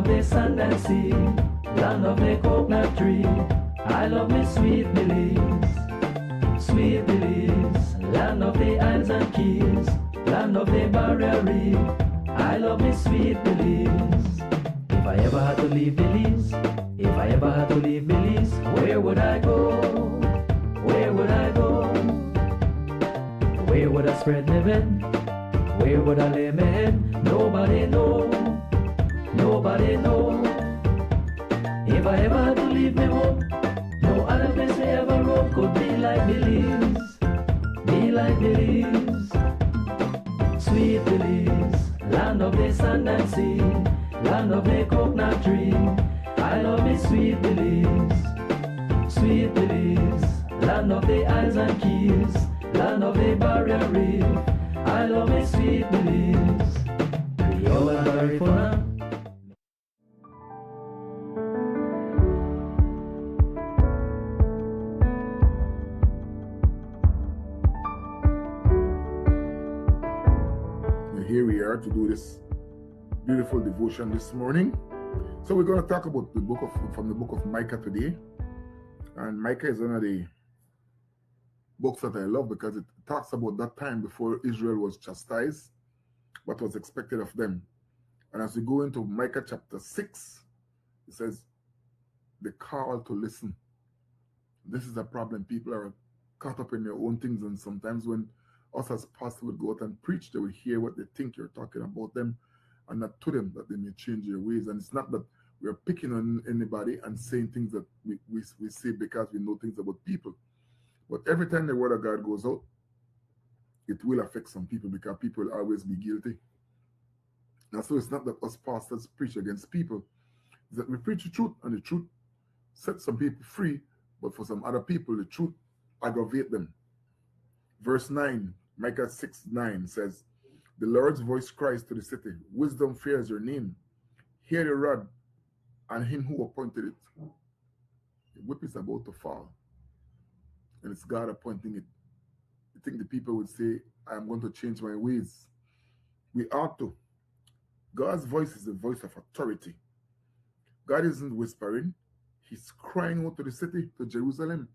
of the sand and sea, land of the coconut tree. I love me sweet Belize, sweet Belize, land of the isles and keys, land of the barrier reef. I love me sweet Belize. If I ever had to leave Belize, if I ever had to leave Belize, where would I go? Where would I go? Where would I spread my bed? Where would I lay my head? Nobody know. Nobody know. If I ever had to leave me home, no other place I ever roam could be like Belize. Be like Belize. Sweet Belize, land of the sand and sea, land of the coconut tree. I love me sweet Belize. Sweet Belize, land of the isles and keys, land of the barrier reef. I love me sweet Belize. Creole and Garifuna. Here we are to do this beautiful devotion this morning. So we're going to talk about the book from the book of Micah today. And Micah is one of the books that I love because it talks about that time before Israel was chastised, what was expected of them. And as we go into Micah chapter 6, it says, the call to listen. This is a problem. People are caught up in their own things, and sometimes when us as pastors would go out and preach, they will hear what they think you're talking about them and not to them, that they may change their ways. And it's not that we're picking on anybody and saying things that we say because we know things about people. But every time the word of God goes out, it will affect some people because people will always be guilty. And so it's not that us pastors preach against people. It's that we preach the truth, and the truth sets some people free, but for some other people, the truth aggravates them. Verse 9, Micah 6:9 says, the Lord's voice cries to the city, wisdom fears your name. Hear the rod and him who appointed it. The whip is about to fall, and it's God appointing it. You think the people would say, I'm going to change my ways? We ought to. God's voice is the voice of authority. God isn't whispering. He's crying out to the city, to Jerusalem.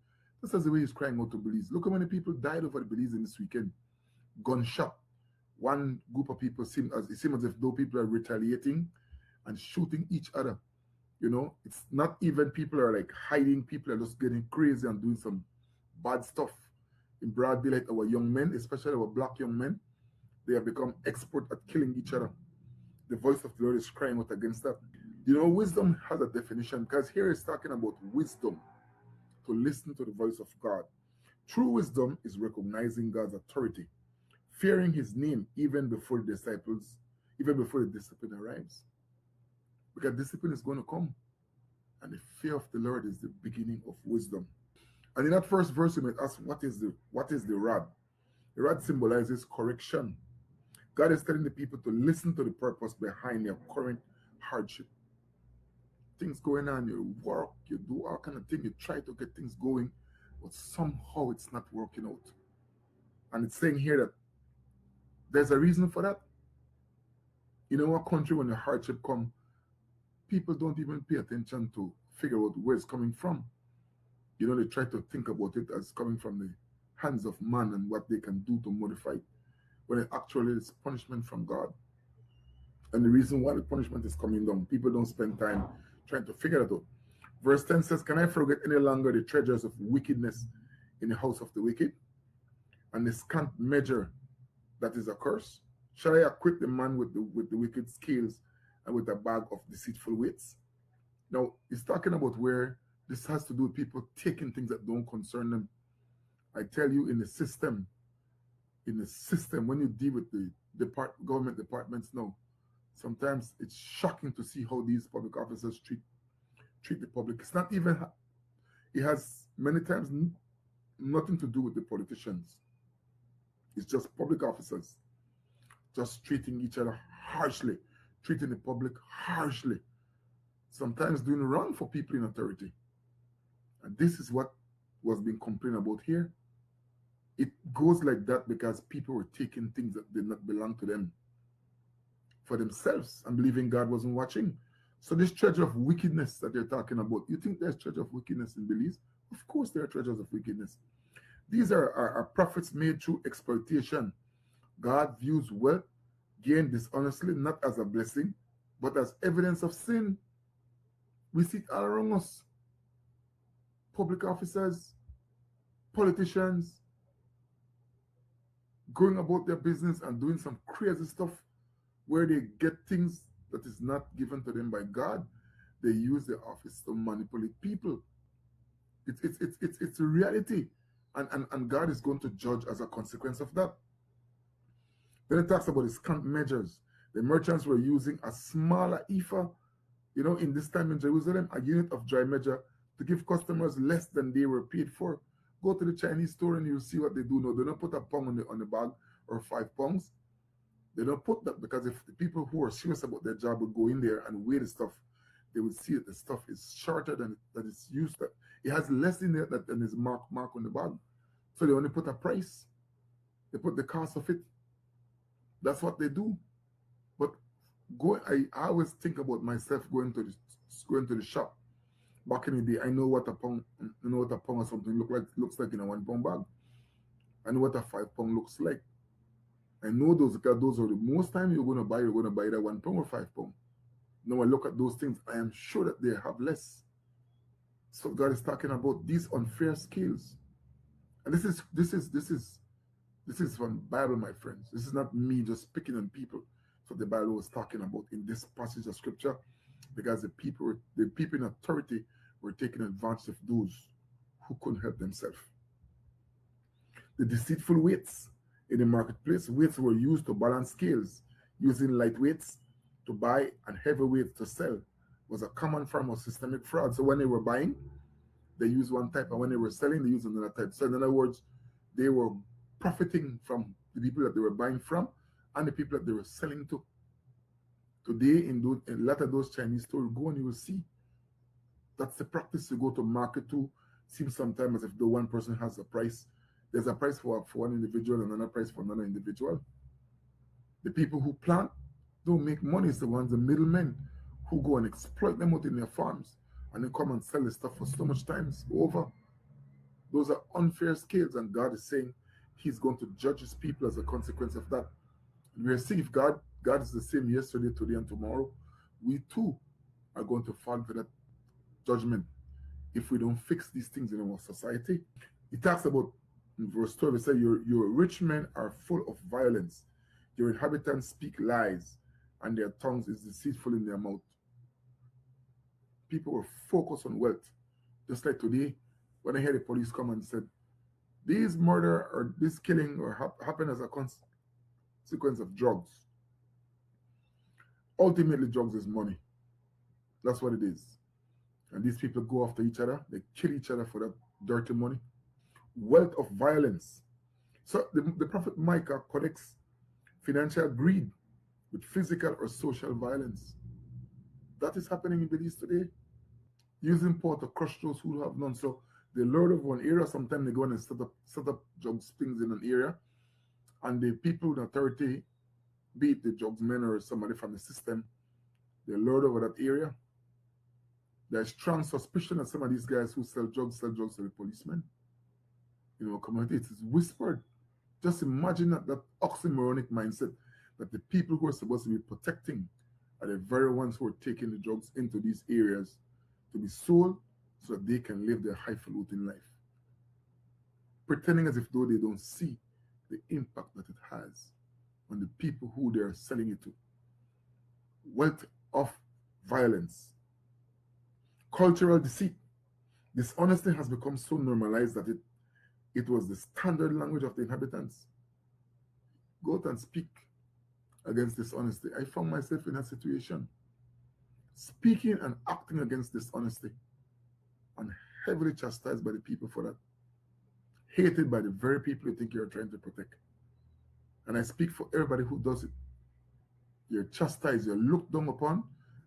This is the way he's crying out to Belize. Look how many people died over the Belize in this weekend. Gunshot. One group of people seem as if though people are retaliating and shooting each other. You know, it's not even people are like hiding. People are just getting crazy and doing some bad stuff in broad daylight. Our young men, especially our black young men, they have become expert at killing each other. The voice of the Lord is crying out against that. You know, wisdom has a definition, because here it's talking about wisdom, to listen to the voice of God. True wisdom is recognizing God's authority, fearing his name even before the discipline arrives. Because discipline is going to come, and the fear of the Lord is the beginning of wisdom. And in that first verse, you might ask, what is the rod? The rod symbolizes correction. God is telling the people to listen to the purpose behind their current hardship. Things going on, you work, you do all kind of things, you try to get things going, but somehow it's not working out. And it's saying here that there's a reason for that. You know, a country, when the hardship comes, people don't even pay attention to figure out where it's coming from. You know, they try to think about it as coming from the hands of man and what they can do to modify it, when it actually is punishment from God. And the reason why the punishment is coming down, people don't spend time trying to figure it out. Verse 10 says, can I forget any longer the treasures of wickedness in the house of the wicked, and the scant measure that is a curse? Shall I acquit the man with the wicked scales and with a bag of deceitful weights? Now, it's talking about where this has to do with people taking things that don't concern them. I tell you, in the system, when you deal with the government departments now, sometimes it's shocking to see how these public officers treat the public. It's not even, it has many times nothing to do with the politicians. It's just public officers just treating each other harshly, treating the public harshly, sometimes doing wrong for people in authority. And this is what was being complained about here. It goes like that because people were taking things that did not belong to them for themselves and believing God wasn't watching. So this treasure of wickedness that they're talking about, you think there's treasure of wickedness in Belize? Of course there are treasures of wickedness. These are profits made through exploitation. God views wealth gained dishonestly not as a blessing, but as evidence of sin. We see it all around us. Public officers, politicians, going about their business and doing some crazy stuff where they get things that is not given to them by God. They use their office to manipulate people. It's a reality. And God is going to judge as a consequence of that. Then it talks about discount measures. The merchants were using a smaller ephah, in this time in Jerusalem, a unit of dry measure to give customers less than they were paid for. Go to the Chinese store and you'll see what they do now. They don't put a pound on the bag or 5 pounds. They don't put that because if the people who are serious about their job would go in there and weigh the stuff, they would see that the stuff is shorter than that it's used. That it has less in there than is mark on the bag. So they only put a price. They put the cost of it. That's what they do. But I always think about myself going to the shop. Back in the day, I know what a pound or something looks like in a 1 pound bag. I know what a 5 pound looks like. I know those because those are the most time you're going to buy that 1 pound or 5 pound. Now I look at those things, I am sure that they have less. So God is talking about these unfair scales. And this is from Bible, my friends. This is not me just picking on people. So the Bible was talking about in this passage of scripture, because the people in authority were taking advantage of those who couldn't help themselves. The deceitful weights in the marketplace. Weights were used to balance scales, using light weights to buy and heavy weights to sell was a common form of systemic fraud. So when they were buying, they used one type, and when they were selling, they used another type. So in other words, they were profiting from the people that they were buying from and the people that they were selling to. Today, in a lot of those Chinese stores, go and you will see that's the practice. You go to market to. Seems sometimes as if the one person has a price. There's a price for one individual and another price for another individual. The people who plant don't make money. It's the ones, the middlemen, who go and exploit them out in their farms and then come and sell the stuff for so much times over. Those are unfair scales, and God is saying He's going to judge His people as a consequence of that. And we're seeing if God is the same yesterday, today, and tomorrow, we too are going to fall into that judgment if we don't fix these things in our society. It talks about, in verse 12, it says, your rich men are full of violence. Your inhabitants speak lies, and their tongues is deceitful in their mouth. People were focused on wealth. Just like today, when I hear the police come and said, this murder or this killing or happened as a consequence of drugs. Ultimately, drugs is money. That's what it is. And these people go after each other. They kill each other for that dirty money. Wealth of violence. So the prophet Micah connects financial greed with physical or social violence. That is happening in Belize today. Using power to crush those who have none. So the lord of one area, sometimes they go and set up drug springs in an area, and the people in authority, be it the drugs men or somebody from the system, the lord over that area. There's strong suspicion that some of these guys who sell drugs to the policemen. Community, it is whispered. Just imagine that oxymoronic mindset that the people who are supposed to be protecting are the very ones who are taking the drugs into these areas to be sold so that they can live their highfalutin life. Pretending as if though they don't see the impact that it has on the people who they are selling it to. Wealth of violence. Cultural deceit. Dishonesty has become so normalized that it was the standard language of the inhabitants. Go out and speak against dishonesty. I found myself in a situation speaking and acting against dishonesty and heavily chastised by the people for that. Hated by the very people you think you're trying to protect. And I speak for everybody who does it. You're chastised, you're looked down upon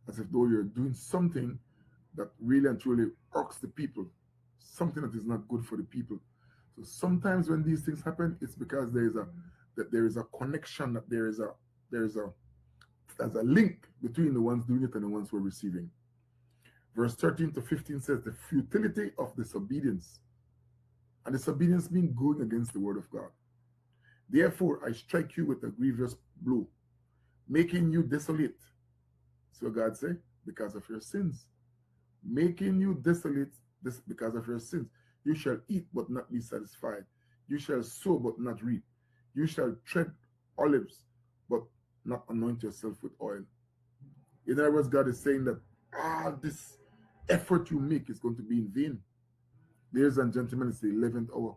as if though you're doing something that really and truly irks the people, something that is not good for the people. So sometimes when these things happen, it's because there is a connection, that there is a as a link between the ones doing it and the ones who are receiving. Verse 13 to 15 says the futility of disobedience. And disobedience means going against the word of God. Therefore, I strike you with a grievous blow, making you desolate. So God said, because of your sins. Making you desolate because of your sins. You shall eat but not be satisfied. You shall sow but not reap. You shall tread olives but not anoint yourself with oil. In other words, God is saying that this effort you make is going to be in vain. Ladies and gentlemen, it's the 11th hour.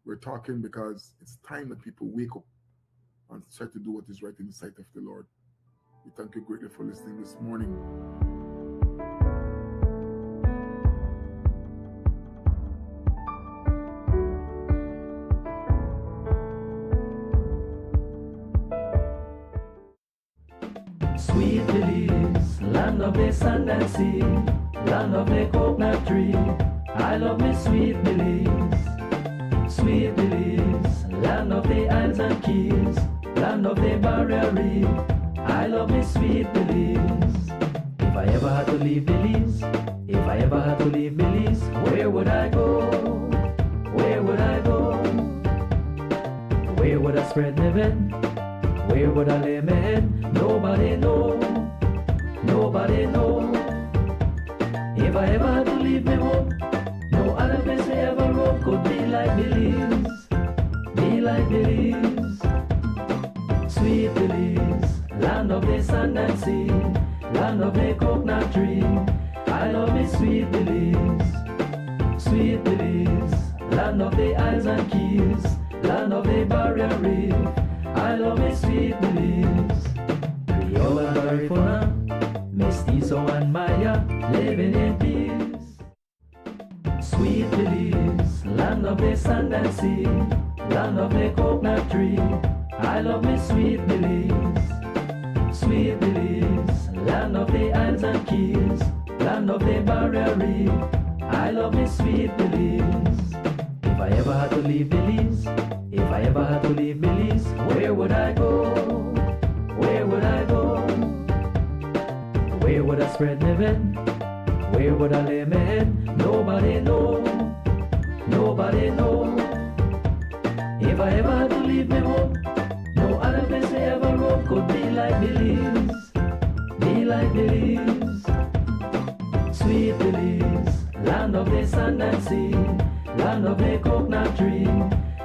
We're talking because it's time that people wake up and try to do what is right in the sight of the Lord. We thank you greatly for listening this morning. Sweet Belize, land of the sand and sea, land of the coconut tree. I love me sweet Belize. Sweet Belize, land of the isles and keys, land of the barrier reef. I love me sweet Belize. If I ever had to leave Belize, if I ever had to leave Belize, where would I go? Where would I go? Where would I spread my bed? Where would I lay my head? Nobody know. Nobody know. If I ever had to leave my home, no other place I ever roam could be like Belize. Be like Belize. Sweet Belize, land of the sand and sea, land of the coconut tree. I love me sweet Belize. Sweet Belize, land of the isles and keys, land of the barrier reef. I love me sweet Belize. Creole and Garifuna, Mestizo and Maya, living in peace. Sweet Belize, land of the sand and sea, land of the coconut tree. I love me sweet Belize. Sweet Belize, land of the isles and keys, land of the barrier reef. I love me sweet Belize. If I ever had to leave Belize, if I ever had to leave Belize, where would I go? Where would I go? Where would I spread my bed? Where would I lay my head? Nobody know. Nobody know. If I ever had to leave my home, no other place I ever roam could be like Belize. Be like Belize. Sweet Belize, land of the sand and sea, land of the coconut tree.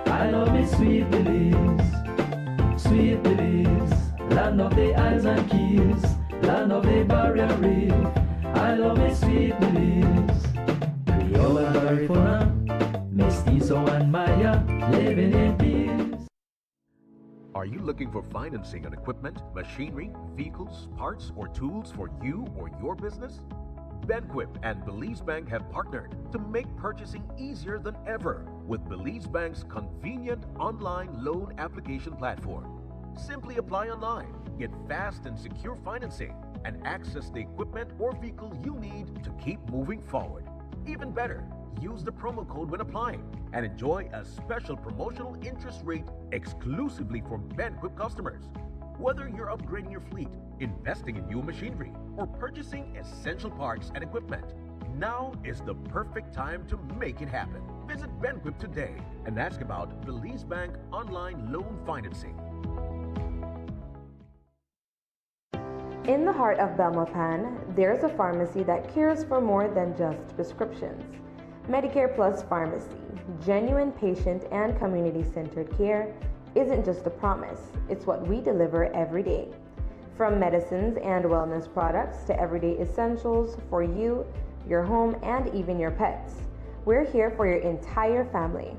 I love me sweet Belize. Sweet Belize, land of the isles and keys, land of the barrier reef. I love me sweet Belize. Creole and Garifuna, Mestizo and Maya, living in peace. Are you looking for financing on equipment, machinery, vehicles, parts, or tools for you or your business? Banquip and Belize Bank have partnered to make purchasing easier than ever with Belize Bank's convenient online loan application platform. Simply apply online, get fast and secure financing, and access the equipment or vehicle you need to keep moving forward. Even better, use the promo code when applying and enjoy a special promotional interest rate exclusively for Banquip customers. Whether you're upgrading your fleet, investing in new machinery, or purchasing essential parts and equipment, now is the perfect time to make it happen. Visit Banquip today and ask about Belize Bank online loan financing. In the heart of Belmopan, there's a pharmacy that cares for more than just prescriptions. Medicare Plus Pharmacy, genuine patient and community-centered care, isn't just a promise, it's what we deliver every day. From medicines and wellness products to everyday essentials for you, your home, and even your pets. We're here for your entire family.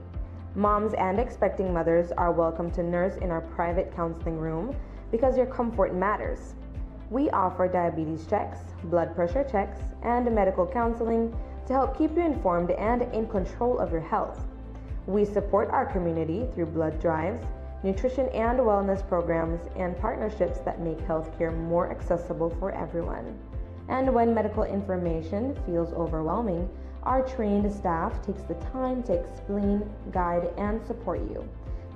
Moms and expecting mothers are welcome to nurse in our private counseling room because your comfort matters. We offer diabetes checks, blood pressure checks, and medical counseling to help keep you informed and in control of your health. We support our community through blood drives, nutrition and wellness programs, and partnerships that make healthcare more accessible for everyone. And when medical information feels overwhelming, our trained staff takes the time to explain, guide, and support you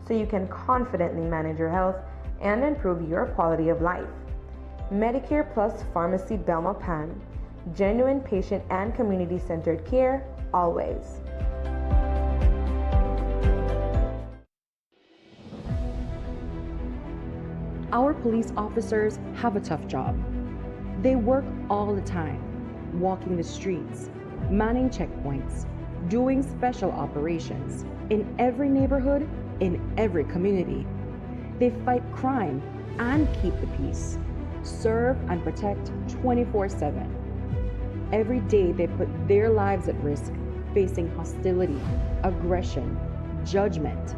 so you can confidently manage your health and improve your quality of life. Medicare Plus Pharmacy Belmopan. Genuine patient and community-centered care, always. Our police officers have a tough job. They work all the time, walking the streets, manning checkpoints, doing special operations in every neighborhood, in every community. They fight crime and keep the peace, serve and protect 24/7. Every day they put their lives at risk, facing hostility, aggression, judgment.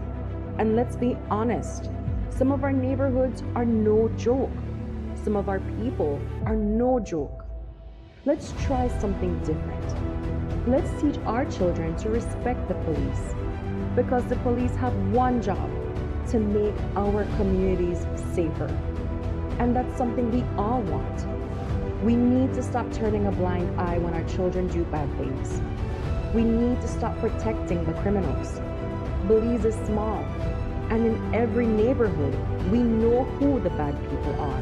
And let's be honest, some of our neighborhoods are no joke. Some of our people are no joke. Let's try something different. Let's teach our children to respect the police, because the police have one job: to make our communities safer. And that's something we all want. We need to stop turning a blind eye when our children do bad things. We need to stop protecting the criminals. Belize is small, and in every neighborhood, we know who the bad people are.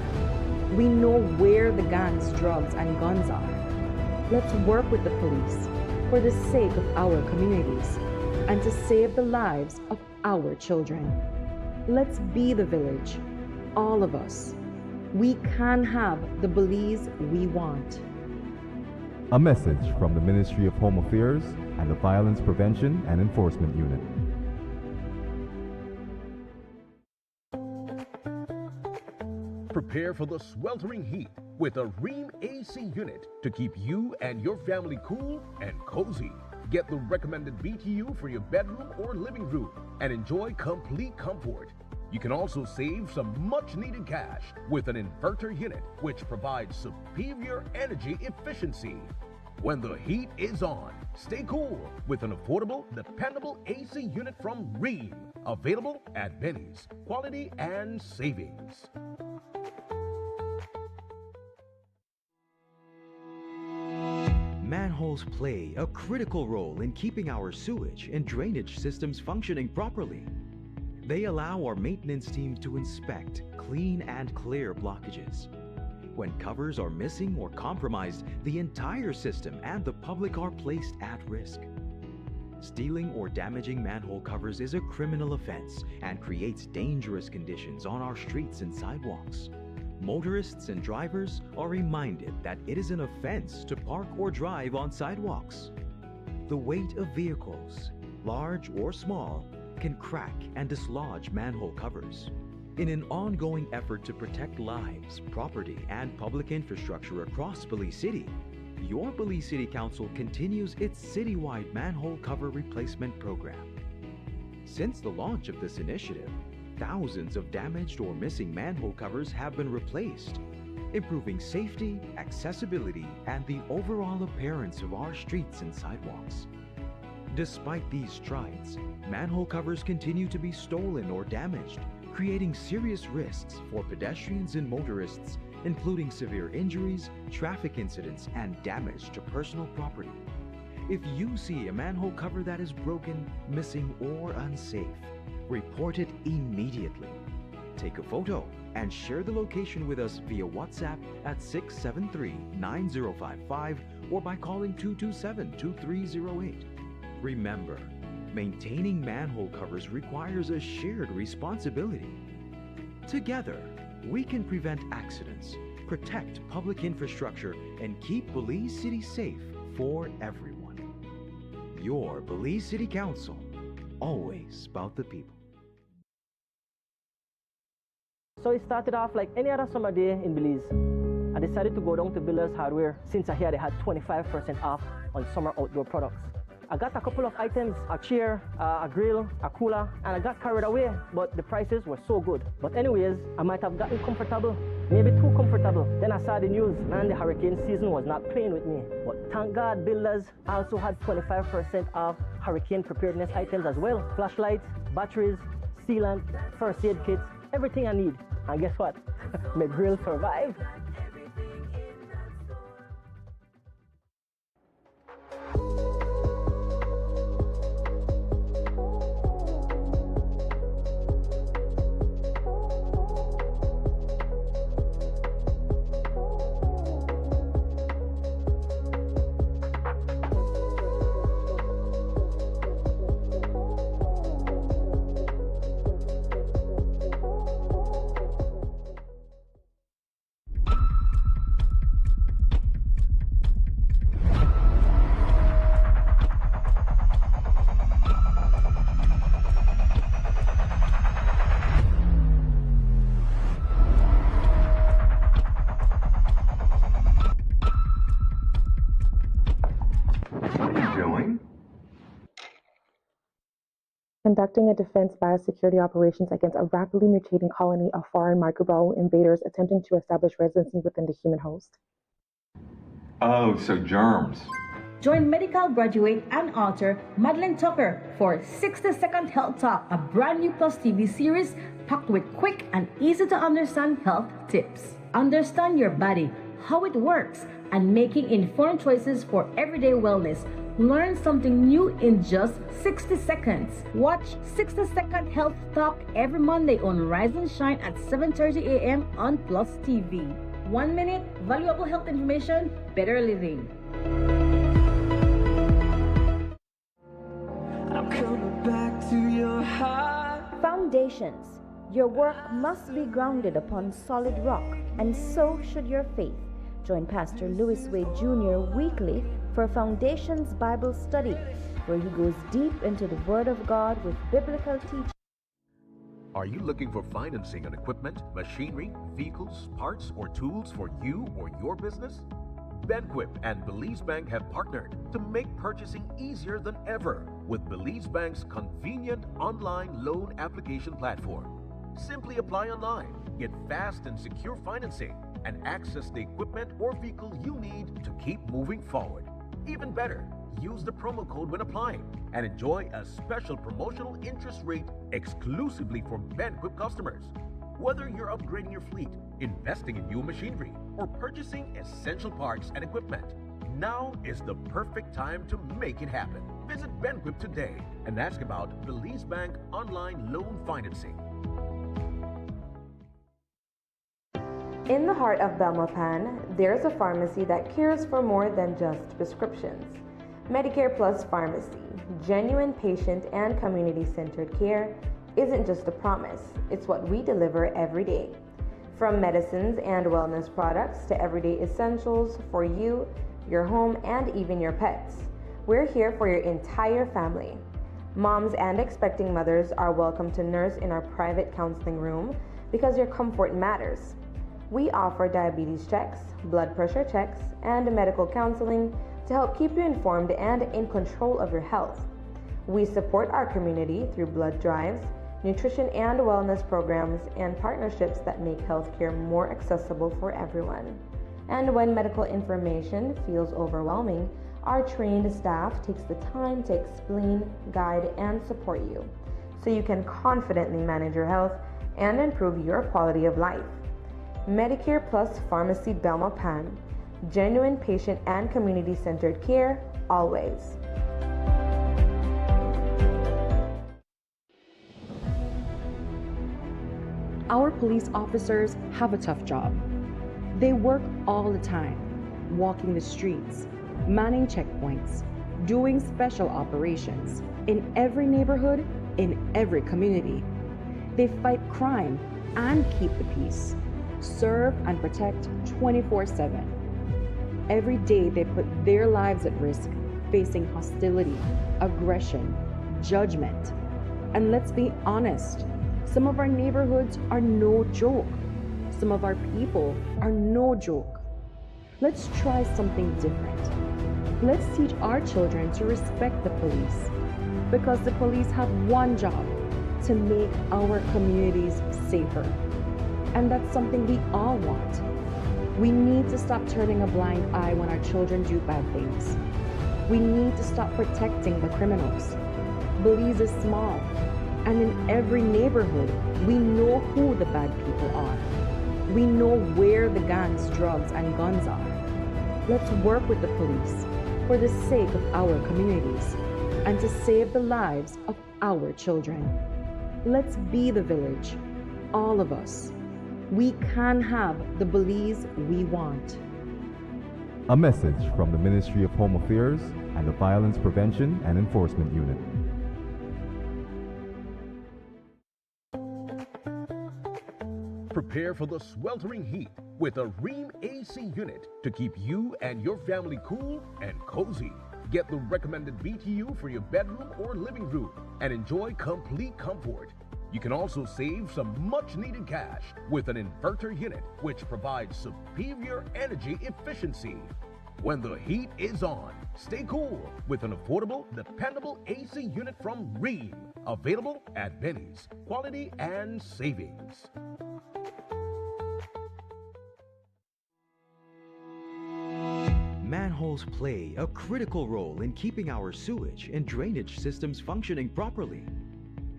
We know where the gangs, drugs, and guns are. Let's work with the police for the sake of our communities and to save the lives of our children. Let's be the village, all of us. We can have the Belize we want. A message from the Ministry of Home Affairs and the Violence Prevention and Enforcement Unit. Prepare for the sweltering heat with a Ream AC unit to keep you and your family cool and cozy. Get the recommended BTU for your bedroom or living room and enjoy complete comfort. You can also save some much-needed cash with an inverter unit, which provides superior energy efficiency. When the heat is on, stay cool with an affordable, dependable AC unit from Ream. Available at Benny's. Quality and savings. Manholes play a critical role in keeping our sewage and drainage systems functioning properly. They allow our maintenance team to inspect, clean, and clear blockages. When covers are missing or compromised, the entire system and the public are placed at risk. Stealing or damaging manhole covers is a criminal offense and creates dangerous conditions on our streets and sidewalks. Motorists and drivers are reminded that it is an offense to park or drive on sidewalks. The weight of vehicles, large or small, can crack and dislodge manhole covers. In an ongoing effort to protect lives, property, and public infrastructure across Belize City, your Belize City Council continues its citywide manhole cover replacement program. Since the launch of this initiative, thousands of damaged or missing manhole covers have been replaced, improving safety, accessibility, and the overall appearance of our streets and sidewalks. Despite these strides, manhole covers continue to be stolen or damaged, creating serious risks for pedestrians and motorists, including severe injuries, traffic incidents, and damage to personal property. If you see a manhole cover that is broken, missing, or unsafe, report it immediately. Take a photo and share the location with us via WhatsApp at 673-9055 or by calling 227-2308. Remember, maintaining manhole covers requires a shared responsibility. Together, we can prevent accidents, protect public infrastructure, and keep Belize City safe for everyone. Your Belize City Council, always about the people. So it started off like any other summer day in Belize. I decided to go down to Builders Hardware since I heard they had 25% off on summer outdoor products. I got a couple of items, a chair, a grill, a cooler, and I got carried away, but the prices were so good. But anyways, I might have gotten comfortable, maybe too comfortable. Then I saw the news, man, the hurricane season was not playing with me. But thank God Builders also had 25% off hurricane preparedness items as well. Flashlights, batteries, sealant, first aid kits, everything I need. And guess what? My grill survived. conducting a defense biosecurity operations against a rapidly mutating colony of foreign microbial invaders attempting to establish residency within the human host. Oh, so germs. Join medical graduate and author Madeleine Tucker for 60-Second Health Talk, a brand new PlusTV series packed with quick and easy to understand health tips. Understand your body, how it works, and making informed choices for everyday wellness. Learn something new in just 60 seconds. Watch 60-Second Health Talk every Monday on Rise and Shine at 7:30 a.m. on PlusTV. 1 minute, valuable health information, better living. I'm coming back to your heart. Foundations. Your work must be grounded upon solid rock, and so should your faith. Join Pastor Louis Wade Jr. weekly for Foundations Bible Study, where he goes deep into the Word of God with biblical teaching. Are you looking for financing on equipment, machinery, vehicles, parts, or tools for you or your business? Benquip and Belize Bank have partnered to make purchasing easier than ever with Belize Bank's convenient online loan application platform. Simply apply online, get fast and secure financing, and access the equipment or vehicle you need to keep moving forward. Even better, use the promo code when applying and enjoy a special promotional interest rate exclusively for Benquip customers. Whether you're upgrading your fleet, investing in new machinery, or purchasing essential parts and equipment, now is the perfect time to make it happen. Visit Benquip today and ask about Belize Bank online loan financing. In the heart of Belmopan, there's a pharmacy that cares for more than just prescriptions. Medicare Plus Pharmacy, genuine patient and community-centered care, isn't just a promise, it's what we deliver every day. From medicines and wellness products to everyday essentials for you, your home, and even your pets. We're here for your entire family. Moms and expecting mothers are welcome to nurse in our private counseling room because your comfort matters. We offer diabetes checks, blood pressure checks, and medical counseling to help keep you informed and in control of your health. We support our community through blood drives, nutrition and wellness programs, and partnerships that make healthcare more accessible for everyone. And when medical information feels overwhelming, our trained staff takes the time to explain, guide, and support you so you can confidently manage your health and improve your quality of life. Medicare Plus Pharmacy Belmopan, genuine patient and community-centered care, always. Our police officers have a tough job. They work all the time, walking the streets, manning checkpoints, doing special operations in every neighborhood, in every community. They fight crime and keep the peace, serve and protect 24/7. Every day they put their lives at risk, facing hostility, aggression, judgment. And let's be honest, some of our neighborhoods are no joke. Some of our people are no joke. Let's try something different. Let's teach our children to respect the police, because the police have one job: to make our communities safer. And that's something we all want. We need to stop turning a blind eye when our children do bad things. We need to stop protecting the criminals. Belize is small, and in every neighborhood, we know who the bad people are. We know where the gangs, drugs, and guns are. Let's work with the police for the sake of our communities and to save the lives of our children. Let's be the village, all of us. We can have the Belize we want. A message from the Ministry of Home Affairs and the Violence Prevention and Enforcement Unit. Prepare for the sweltering heat with a Rheem AC unit to keep you and your family cool and cozy. Get the recommended BTU for your bedroom or living room and enjoy complete comfort. You can also save some much-needed cash with an inverter unit, which provides superior energy efficiency. When the heat is on, stay cool with an affordable, dependable AC unit from Rheem. Available at Benny's. Quality and savings. Manholes play a critical role in keeping our sewage and drainage systems functioning properly.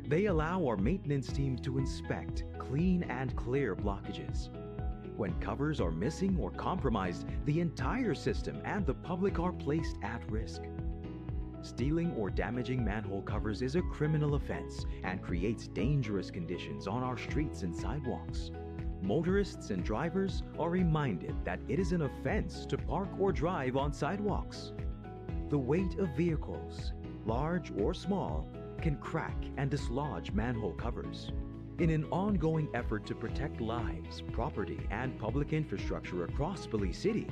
They allow our maintenance team to inspect, clean, and clear blockages. When covers are missing or compromised, the entire system and the public are placed at risk. Stealing or damaging manhole covers is a criminal offense and creates dangerous conditions on our streets and sidewalks. Motorists and drivers are reminded that it is an offense to park or drive on sidewalks. The weight of vehicles, large or small, can crack and dislodge manhole covers. In an ongoing effort to protect lives, property, and public infrastructure across Belize City,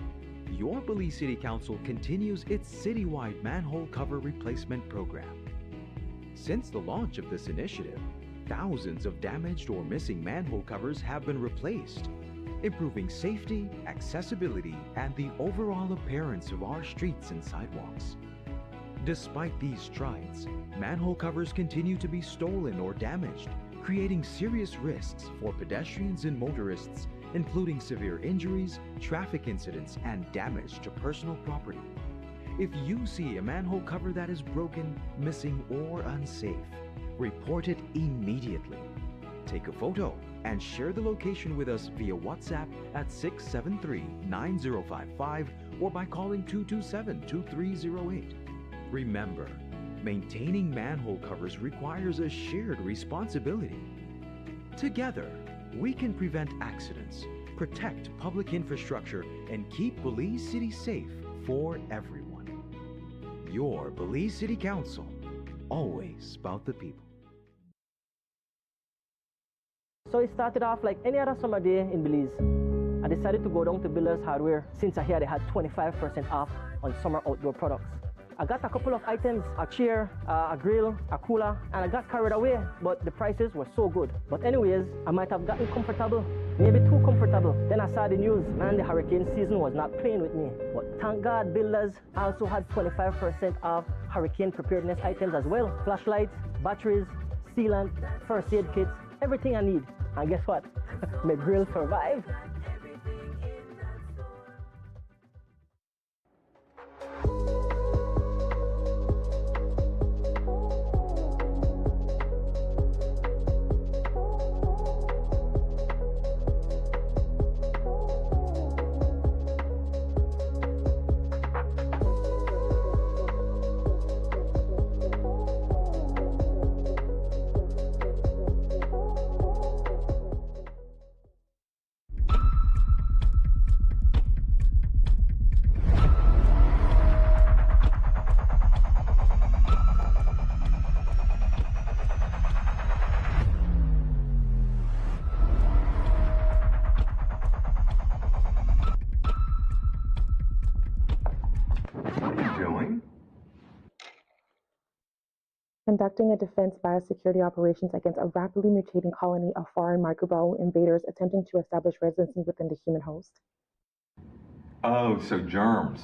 your Belize City Council continues its citywide manhole cover replacement program. Since the launch of this initiative, thousands of damaged or missing manhole covers have been replaced, improving safety, accessibility, and the overall appearance of our streets and sidewalks. Despite these strides, manhole covers continue to be stolen or damaged, creating serious risks for pedestrians and motorists, including severe injuries, traffic incidents, and damage to personal property. If you see a manhole cover that is broken, missing, or unsafe, report it immediately. Take a photo and share the location with us via WhatsApp at 673-9055 or by calling 227-2308. Remember, maintaining manhole covers requires a shared responsibility. Together, we can prevent accidents, protect public infrastructure, and keep Belize City safe for everyone. Your Belize City Council, always about the people. So it started off like any other summer day in Belize. I decided to go down to Builders Hardware since I heard they had 25% off on summer outdoor products. I got a couple of items, a chair, a grill, a cooler, and I got carried away, but the prices were so good. But anyways, I might have gotten comfortable, maybe too comfortable. Then I saw the news, man, the hurricane season was not playing with me. But thank God, Builders also had 25% off hurricane preparedness items as well. Flashlights, batteries, sealant, first aid kits, everything I need. And guess what? My grill survived. Conducting a defense biosecurity operations against a rapidly mutating colony of foreign microbial invaders attempting to establish residency within the human host. Oh, so germs.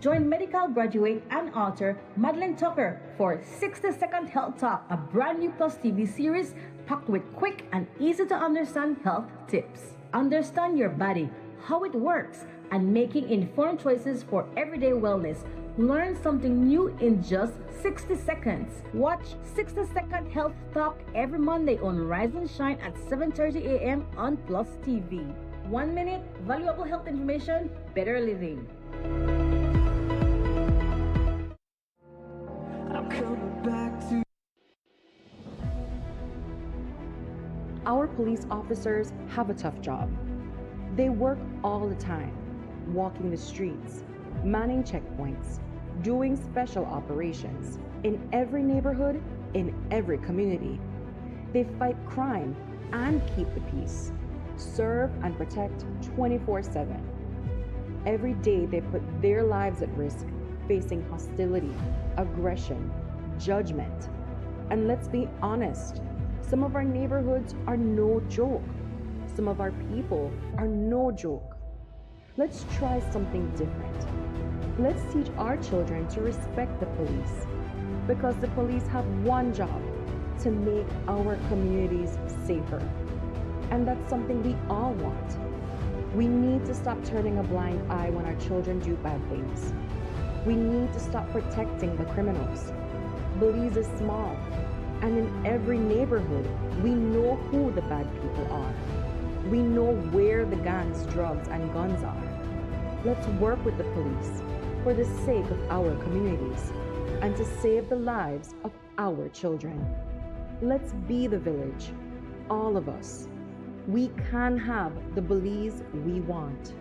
Join medical graduate and author Madeleine Tucker for 60-Second Health Talk, a brand new PlusTV series packed with quick and easy to understand health tips. Understand your body, how it works, and making informed choices for everyday wellness. Learn something new in just 60 seconds. Watch 60-Second Health Talk every Monday on Rise and Shine at 7:30 a.m. on PlusTV. 1 minute, valuable health information, better living. I'm coming back to. Our police officers have a tough job. They work all the time, walking the streets, manning checkpoints, doing special operations in every neighborhood, in every community. They fight crime and keep the peace, serve and protect 24/7. Every day they put their lives at risk, facing hostility, aggression, judgment. And let's be honest, some of our neighborhoods are no joke. Some of our people are no joke. Let's try something different. Let's teach our children to respect the police, because the police have one job: to make our communities safer. And that's something we all want. We need to stop turning a blind eye when our children do bad things. We need to stop protecting the criminals. Belize is small, and in every neighborhood, we know who the bad people are. We know where the gangs, drugs, and guns are. Let's work with the police for the sake of our communities and to save the lives of our children. Let's be the village, all of us. We can have the Belize we want.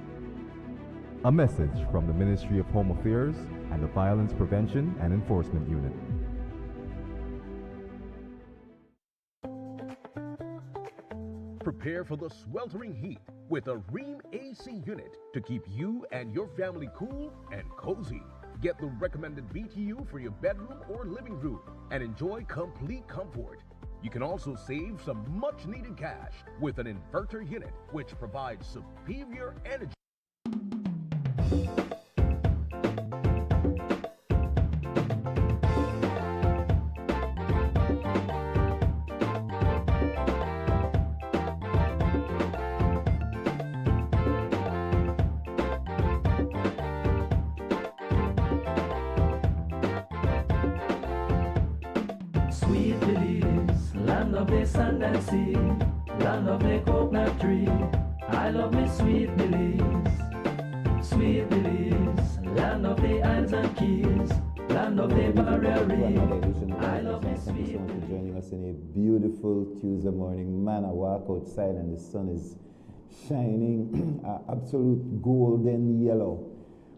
A message from the Ministry of Home Affairs and the Violence Prevention and Enforcement Unit. Prepare for the sweltering heat with a Ream AC unit to keep you and your family cool and cozy. Get the recommended BTU for your bedroom or living room and enjoy complete comfort. You can also save some much needed cash with an inverter unit which provides superior energy. Sweet Belize, land of the sand and sea, land of the coconut tree. I love me sweet Belize, sweet Belize, land of the islands and keys, land of the barrier reef. I love me Thank you sweet so much for Belize. joining us in a beautiful Tuesday morning. Man, I walk outside and the sun is shining absolute golden yellow.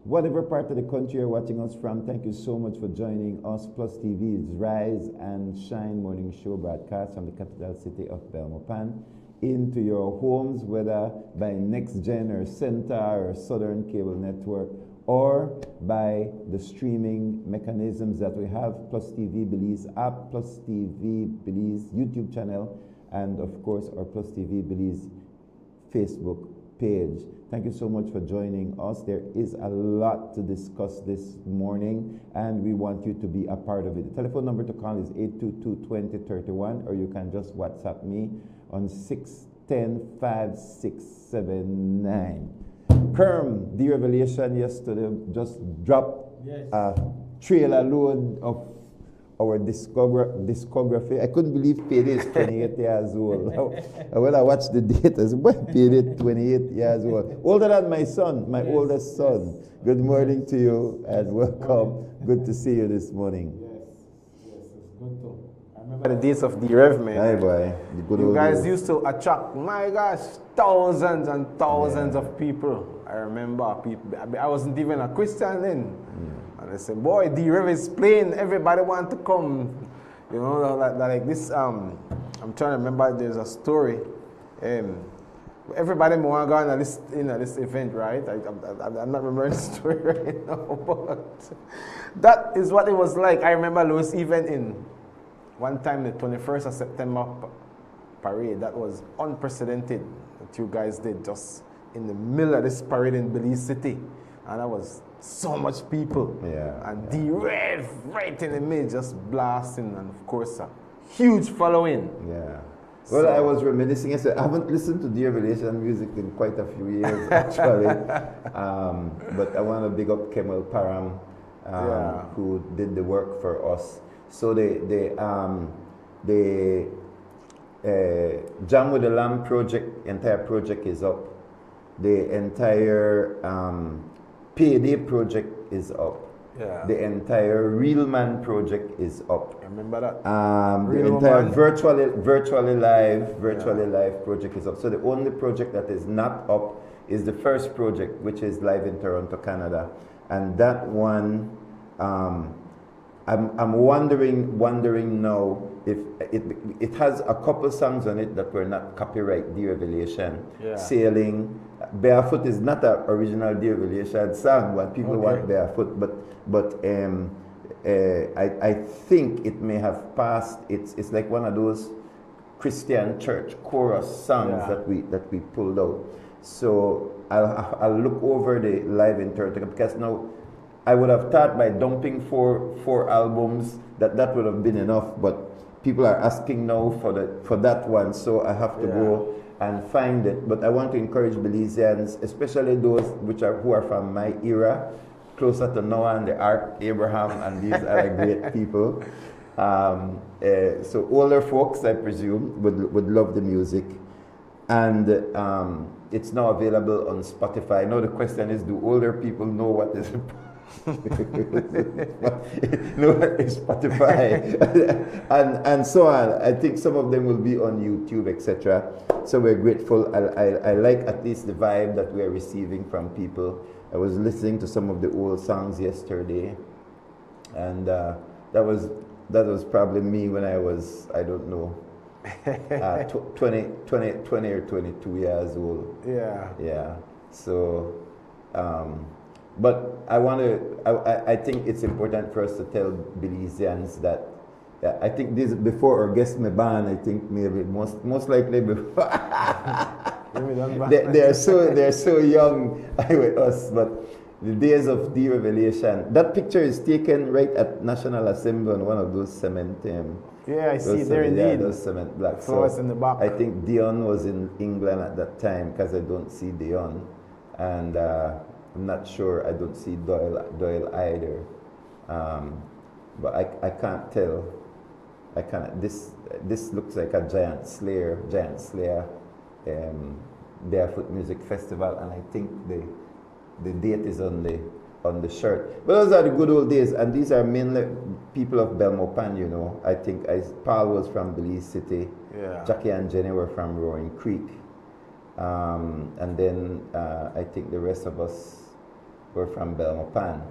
Whatever part of the country you're watching us from, thank you so much for joining us. PlusTV's Rise and Shine morning show broadcast from the capital city of Belmopan into your homes, whether by Next Gen or Centaur or Southern Cable Network, or by the streaming mechanisms that we have, PlusTV Belize app, PlusTV Belize YouTube channel, and of course our PlusTV Belize Facebook page. Thank you so much for joining us. There is a lot to discuss this morning, and we want you to be a part of it. The telephone number to call is 822-2031, or you can just WhatsApp me on 610-5679. Kerm, the revelation yesterday just dropped a trailer load of our discography. I couldn't believe Payday is 28 years old. When I watched the date, I said, "Boy, Payday 28 years old. Older than my son, my oldest son." Good morning to you and welcome. Good to see you this morning. Yes, it's good to. I remember the days of the Rev, man. Hi, boy. The good You old guys days. used to attract, my gosh, thousands and thousands of people. I remember people. I wasn't even a Christian then. And I said, boy, the Rev is playing. Everybody want to come. You know, like this. I'm trying to remember. There's a story. Everybody want to go on this event, right? I'm not remembering the story right now, but that is what it was like. I remember Louis even in one time the 21st of September parade. That was unprecedented. That you guys did just in the middle of this parade in Belize City, and that was so much people. And the Rev right in the middle, just blasting, and of course a huge following. Well, so, I was reminiscing. I said I haven't listened to the Revelation music in quite a few years, actually. But I want to big up Kemal Param, who did the work for us. So the Jam with the Lamb project, entire project is up. The entire Payday project is up. The entire Real Man project is up. I remember that. The entire virtually live project is up. So the only project that is not up is the first project, which is live in Toronto, Canada, and that one, I'm wondering now if it has a couple songs on it that were not copyright derevelation. Sailing, Barefoot is not an original derevelation song, but people want Barefoot, but I think it may have passed. It's like one of those Christian church chorus songs that we pulled out. So I'll look over the live in Toronto, because now I would have thought by dumping four albums that would have been enough, but people are asking now for that one, so I have to go and find it. But I want to encourage Belizeans, especially those who are from my era, closer to Noah and the Ark, Abraham, and these other great people. So older folks, I presume, would love the music. And it's now available on Spotify. Now the question is, do older people know what is Spotify and so on? I think some of them will be on YouTube, etc. So we're grateful. I like at least the vibe that we are receiving from people. I was listening to some of the old songs yesterday, and that was probably me when I was, I don't know, 20 or 22 years old. Yeah. So, but I think it's important for us to tell Belizeans that, I think this before our guest Meban, I think maybe most likely before. they're so young with us, but the days of derevelation. That picture is taken right at National Assembly on one of those cement. I see there indeed. Those cement blocks. Flowers in the back. I think Dion was in England at that time, because I don't see Dion, and I'm not sure. I don't see Doyle either, but I can't tell. I can't. This looks like a giant Slayer Barefoot Music Festival, and I think the date is on the shirt. But those are the good old days, and these are mainly people of Belmopan, you know. I think Paul was from Belize City. Jackie and Jenny were from Roaring Creek. And then I think the rest of us were from Belmopan.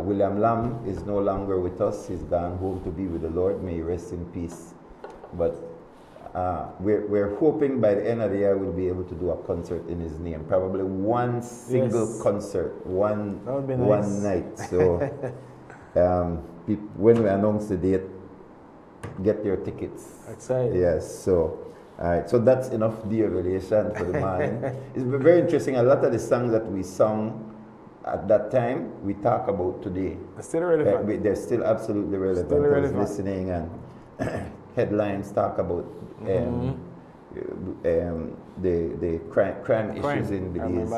William Lamb is no longer with us. He's gone home to be with the Lord. May he rest in peace. But we're hoping by the end of the year we'll be able to do a concert in his name. Probably one single concert, one night. So when we announce the date, get your tickets. Excited. Yes. So all right. So that's enough derevelation for the mind. It's very interesting. A lot of the songs that we sung at that time, we talk about today. They're still relevant. They're still absolutely relevant. Still relevant. I was listening, and headlines talk about the crime issues in Belize.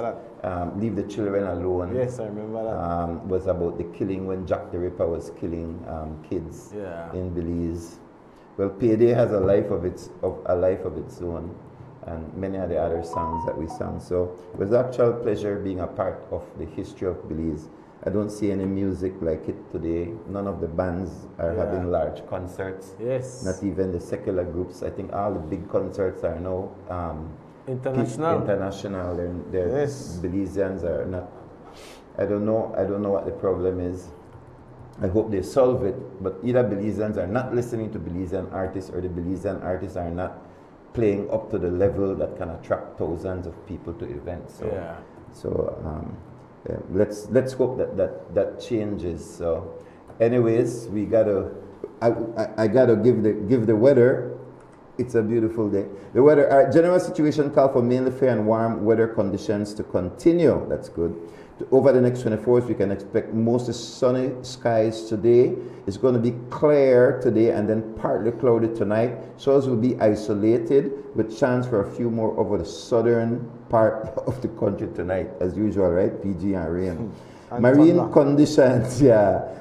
Leave the Children Alone. Yes, I remember that. Was about the killing when Jack the Ripper was killing kids in Belize. Well, Payday has a life of its own, and many of the other songs that we sang. So it was an actual pleasure being a part of the history of Belize. I don't see any music like it today. None of the bands are having large concerts. Yes. Not even the secular groups. I think all the big concerts are now international. Belizeans are not. I don't know what the problem is. I hope they solve it. But either Belizeans are not listening to Belizean artists, or the Belizean artists are not playing up to the level that can attract thousands of people to events. So let's hope that changes. So, anyways, we gotta. I gotta give the weather. It's a beautiful day. The weather, general situation call for mainly fair and warm weather conditions to continue. That's good. Over the next 24 hours, we can expect mostly sunny skies today. It's going to be clear today and then partly cloudy tonight. Showers will be isolated with chance for a few more over the southern part of the country tonight, as usual, right? PG and rain. Marine conditions,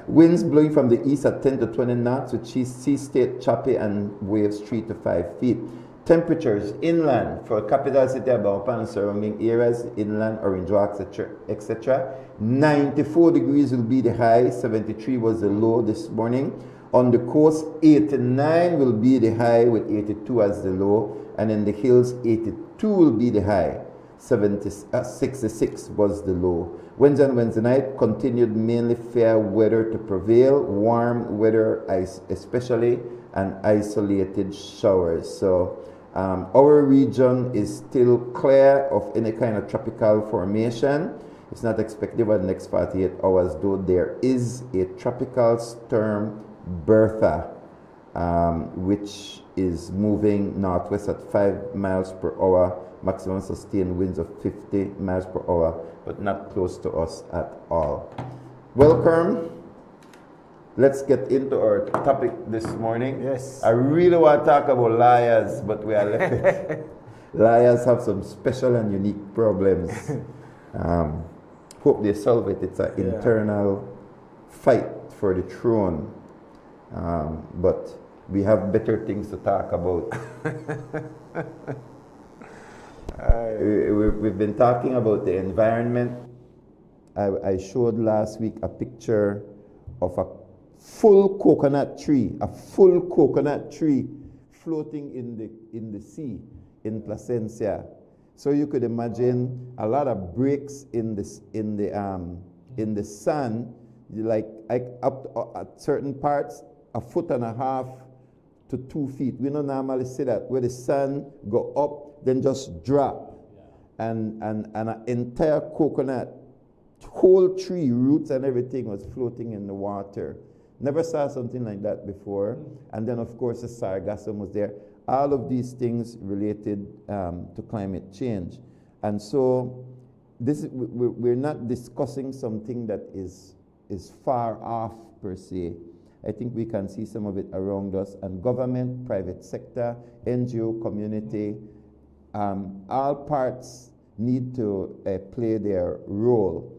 winds blowing from the east at 10 to 20 knots with sea state choppy and waves 3 to 5 feet. Temperatures inland for capital city of Belmopan and surrounding areas, inland, Orange Walk, etc. 94 degrees will be the high, 73 was the low this morning. On the coast, 89 will be the high with 82 as the low, and in the hills, 82 will be the high, 66 was the low. Wednesday and Wednesday night continued mainly fair weather to prevail, warm weather especially, and isolated showers. So our region is still clear of any kind of tropical formation. It's not expected over the next 48 hours, though there is a tropical storm Bertha, which is moving northwest at 5 miles per hour, maximum sustained winds of 50 miles per hour, but not close to us at all. Welcome let's get into our topic this morning. Yes. I really want to talk about liars, but we are left with liars have some special and unique problems. Hope they solve it. It's an internal fight for the throne. But we have better things to talk about. We've been talking about the environment. I showed last week a picture of a full coconut tree floating in the sea in Placencia. So you could imagine a lot of breaks in the sun, like up at certain parts, 1.5 feet to 2 feet. We don't normally see that, where the sun go up, then just drop, and an entire coconut, whole tree, roots and everything was floating in the water. Never saw something like that before. And then of course the sargassum was there. All of these things related to climate change. And so we're not discussing something that is far off per se. I think we can see some of it around us, and government, private sector, NGO, community, all parts need to play their role.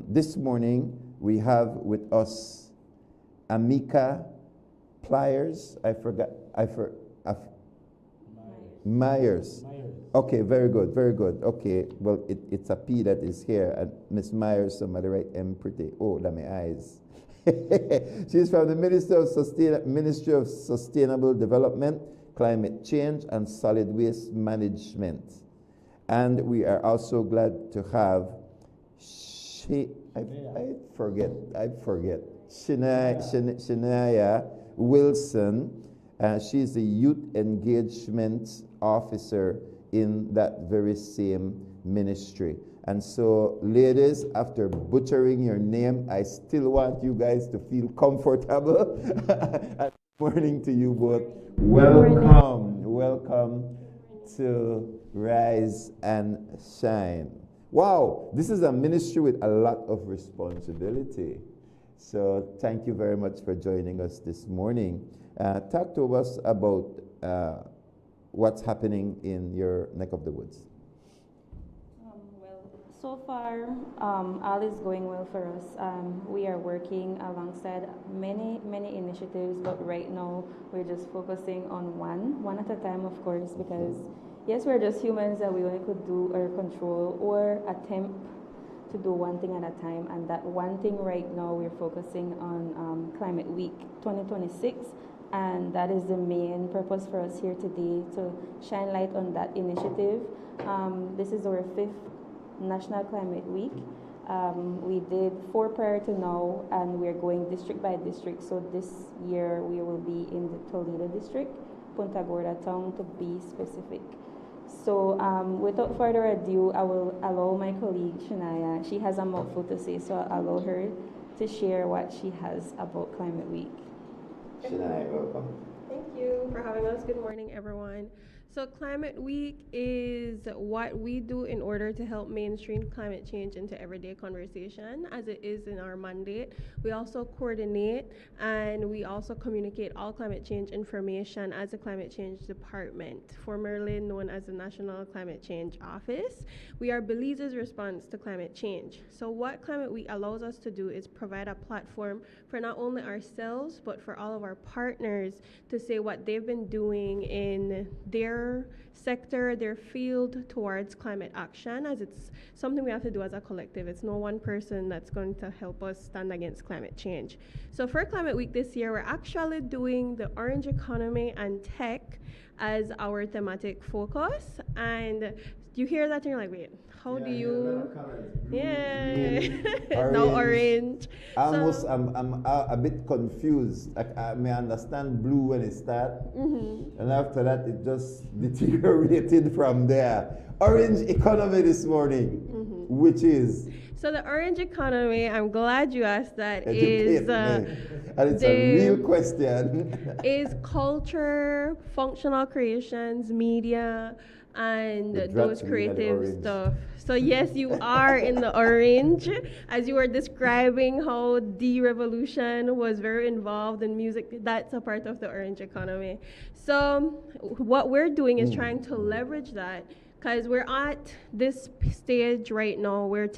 This morning we have with us Amieka Pliers. Myers. Okay, very good, very good. Okay, well, it's a P that is here, and Miss Myers, somebody write M pretty. Oh, that my eyes. She's from the Ministry of Sustainable Development, Climate Change, and Solid Waste Management. And we are also glad to have Shynia Wilson. She's the Youth Engagement Officer in that very same ministry. And so, ladies, after butchering your name, I still want you guys to feel comfortable. Good morning to you both. Welcome. Welcome to Rise and Shine. Wow, this is a ministry with a lot of responsibility. So thank you very much for joining us this morning. Talk to us about what's happening in your neck of the woods. So far, all is going well for us. We are working alongside many initiatives, but right now we're just focusing on one at a time, of course, because yes, we're just humans that we only could do or control or attempt to do one thing at a time. And that one thing right now we're focusing on Climate Week 2026. And that is the main purpose for us here today, to shine light on that initiative. This is our 5th National Climate Week. We did 4 prior to now, and we're going district by district. So this year we will be in the Toledo district, Punta Gorda town to be specific. So without further ado, I will allow my colleague Shynia. She has a mouthful to say, so I'll allow her to share what she has about Climate Week. Shynia, welcome. Thank you for having us. Good morning, everyone. So Climate Week is what we do in order to help mainstream climate change into everyday conversation, as it is in our mandate. We also coordinate and we also communicate all climate change information as a climate change department, formerly known as the National Climate Change Office. We are Belize's response to climate change. So what Climate Week allows us to do is provide a platform for not only ourselves, but for all of our partners to say what they've been doing in their sector, their field towards climate action, as it's something we have to do as a collective. It's no one person that's going to help us stand against climate change. So for Climate Week this year, we're actually doing the orange economy and tech as our thematic focus. And you hear that and you're like, wait, how do you? Now orange. Almost, I'm a bit confused. I may understand blue when it starts, and after that it just deteriorated from there. Orange economy this morning, which is? So the orange economy, I'm glad you asked that, is and it's a real question. Is culture, functional creations, media, and The those drug creative orange. stuff. So yes, you are in the orange, as you were describing how the revolution was very involved in music. That's a part of the orange economy. So what we're doing is trying to leverage that, because we're at this stage right now where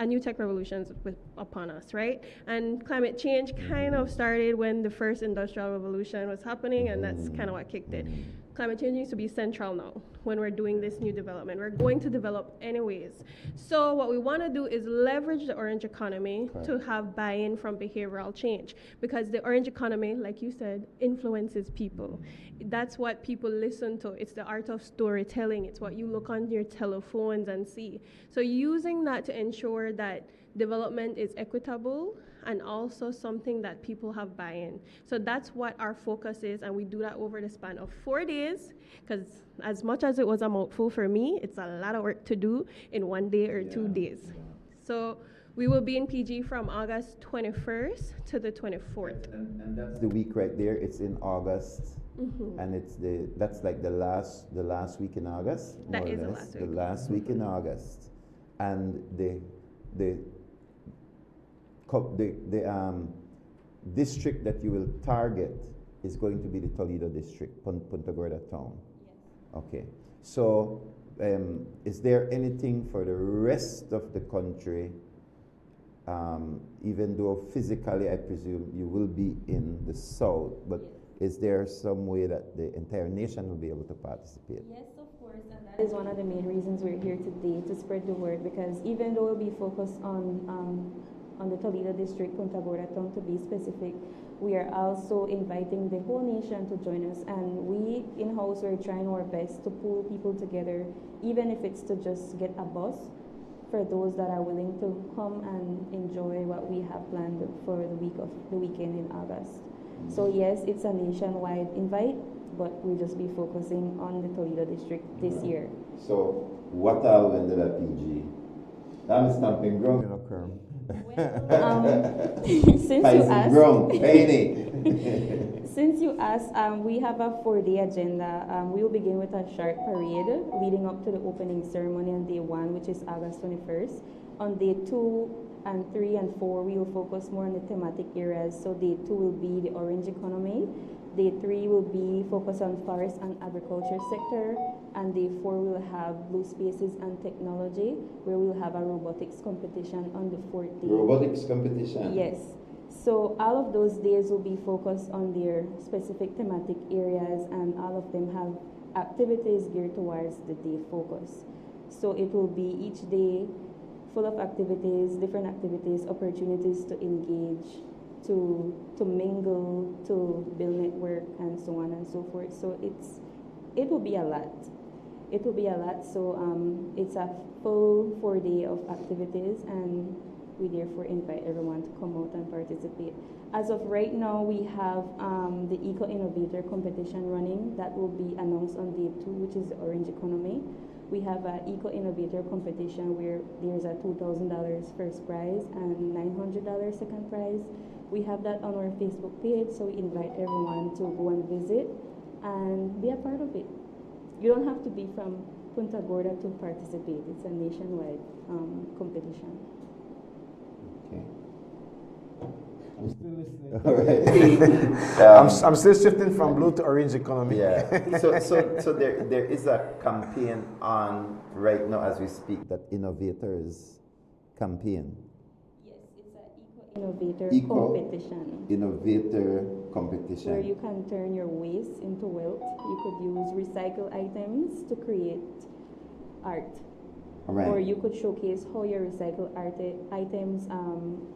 a new tech revolution is upon us, right? And climate change kind of started when the first industrial revolution was happening, and that's kind of what kicked it. Climate change needs to be central now when we're doing this new development. We're going to develop anyways. So what we want to do is leverage the orange economy to have buy-in from behavioral change, because the orange economy, like you said, influences people. That's what people listen to. It's the art of storytelling. It's what you look on your telephones and see. So using that to ensure that development is equitable and also something that people have buy-in. So that's what our focus is, and we do that over the span of 4 days, because as much as it was a mouthful for me, it's a lot of work to do in 1 day or 2 days. So we will be in PG from August 21st to the 24th. And that's the week right there. It's in August. And that's like the last week in August. That more or is the less, last week. The last week in August, and the district that you will target is going to be the Toledo district, Punta Gorda town. Yes. Okay. So, is there anything for the rest of the country? Even though physically, I presume you will be in the south, but is there some way that the entire nation will be able to participate? Yes, of course, and that is one of the main reasons we're here today, to spread the word, because even though we'll be focused on the Toledo district, Punta Gorda town to be specific, we are also inviting the whole nation to join us, and we in-house we're trying our best to pull people together, even if it's to just get a bus for those that are willing to come and enjoy what we have planned for the weekend in August. So yes, it's a nationwide invite, but we'll just be focusing on the Toledo district this year. So what all ended up PG? I'm stamping ground, you know, Kerm. Since you asked, we have a 4-day agenda. We will begin with a short parade leading up to the opening ceremony on day 1, which is August 21st. On day 2 and 3 and 4, we will focus more on the thematic areas. So day 2 will be the orange economy. Day 3 will be focused on forest and agriculture sector. And day 4 we will have blue spaces and technology, where we will have a robotics competition on the 4th day. Robotics competition? Yes. So all of those days will be focused on their specific thematic areas, and all of them have activities geared towards the day focus. So it will be each day full of activities, different activities, opportunities to engage, to mingle, to build network, and so on and so forth. So it will be a lot. It will be a lot. So it's a full 4 day of activities, and we therefore invite everyone to come out and participate. As of right now, we have the Eco Innovator competition running. That will be announced on day 2, which is the orange economy. We have an Eco Innovator competition where there's a $2,000 first prize and $900 second prize. We have that on our Facebook page, so we invite everyone to go and visit and be a part of it. You don't have to be from Punta Gorda to participate. It's a nationwide competition. Okay. I'm still listening. All right. I'm still shifting from blue to orange economy. Yeah. So there is a campaign on right now as we speak, that Innovators campaign. Yes, it's an Innovator competition. Innovator competition. Where you can turn your waste into wealth. You could use recycled items to create art. Right. Or you could showcase how your recycled items,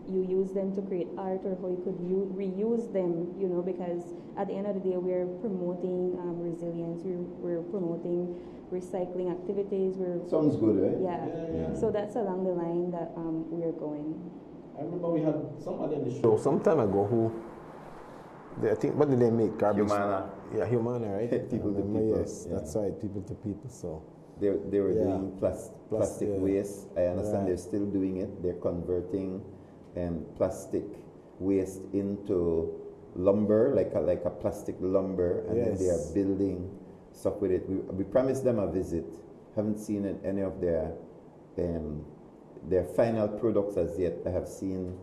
you use them to create art, or how you could reuse them, you know, because at the end of the day, we're promoting resilience, we're promoting recycling activities. Sounds good, right? Yeah. So that's along the line that we're going. I remember we had somebody in the show some time ago who, I think, what did they make? Garbage. Humana. Yeah, Humana, right? People to people. Yes, that's right, people to people, so. They were doing plastic waste. I understand they're still doing it. They're converting plastic waste into lumber, like a plastic lumber, and then they are building stuff with it. We promised them a visit. Haven't seen any of their final products as yet. I have seen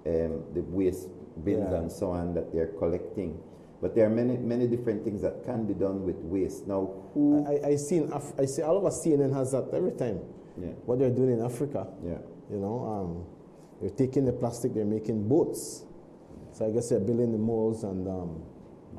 the waste bins and so on that they're collecting. But there are many different things that can be done with waste. Now, who I see all of us CNN has that every time. Yeah. What they're doing in Africa. Yeah. You know, they're taking the plastic, they're making boats. So I guess they're building the molds, and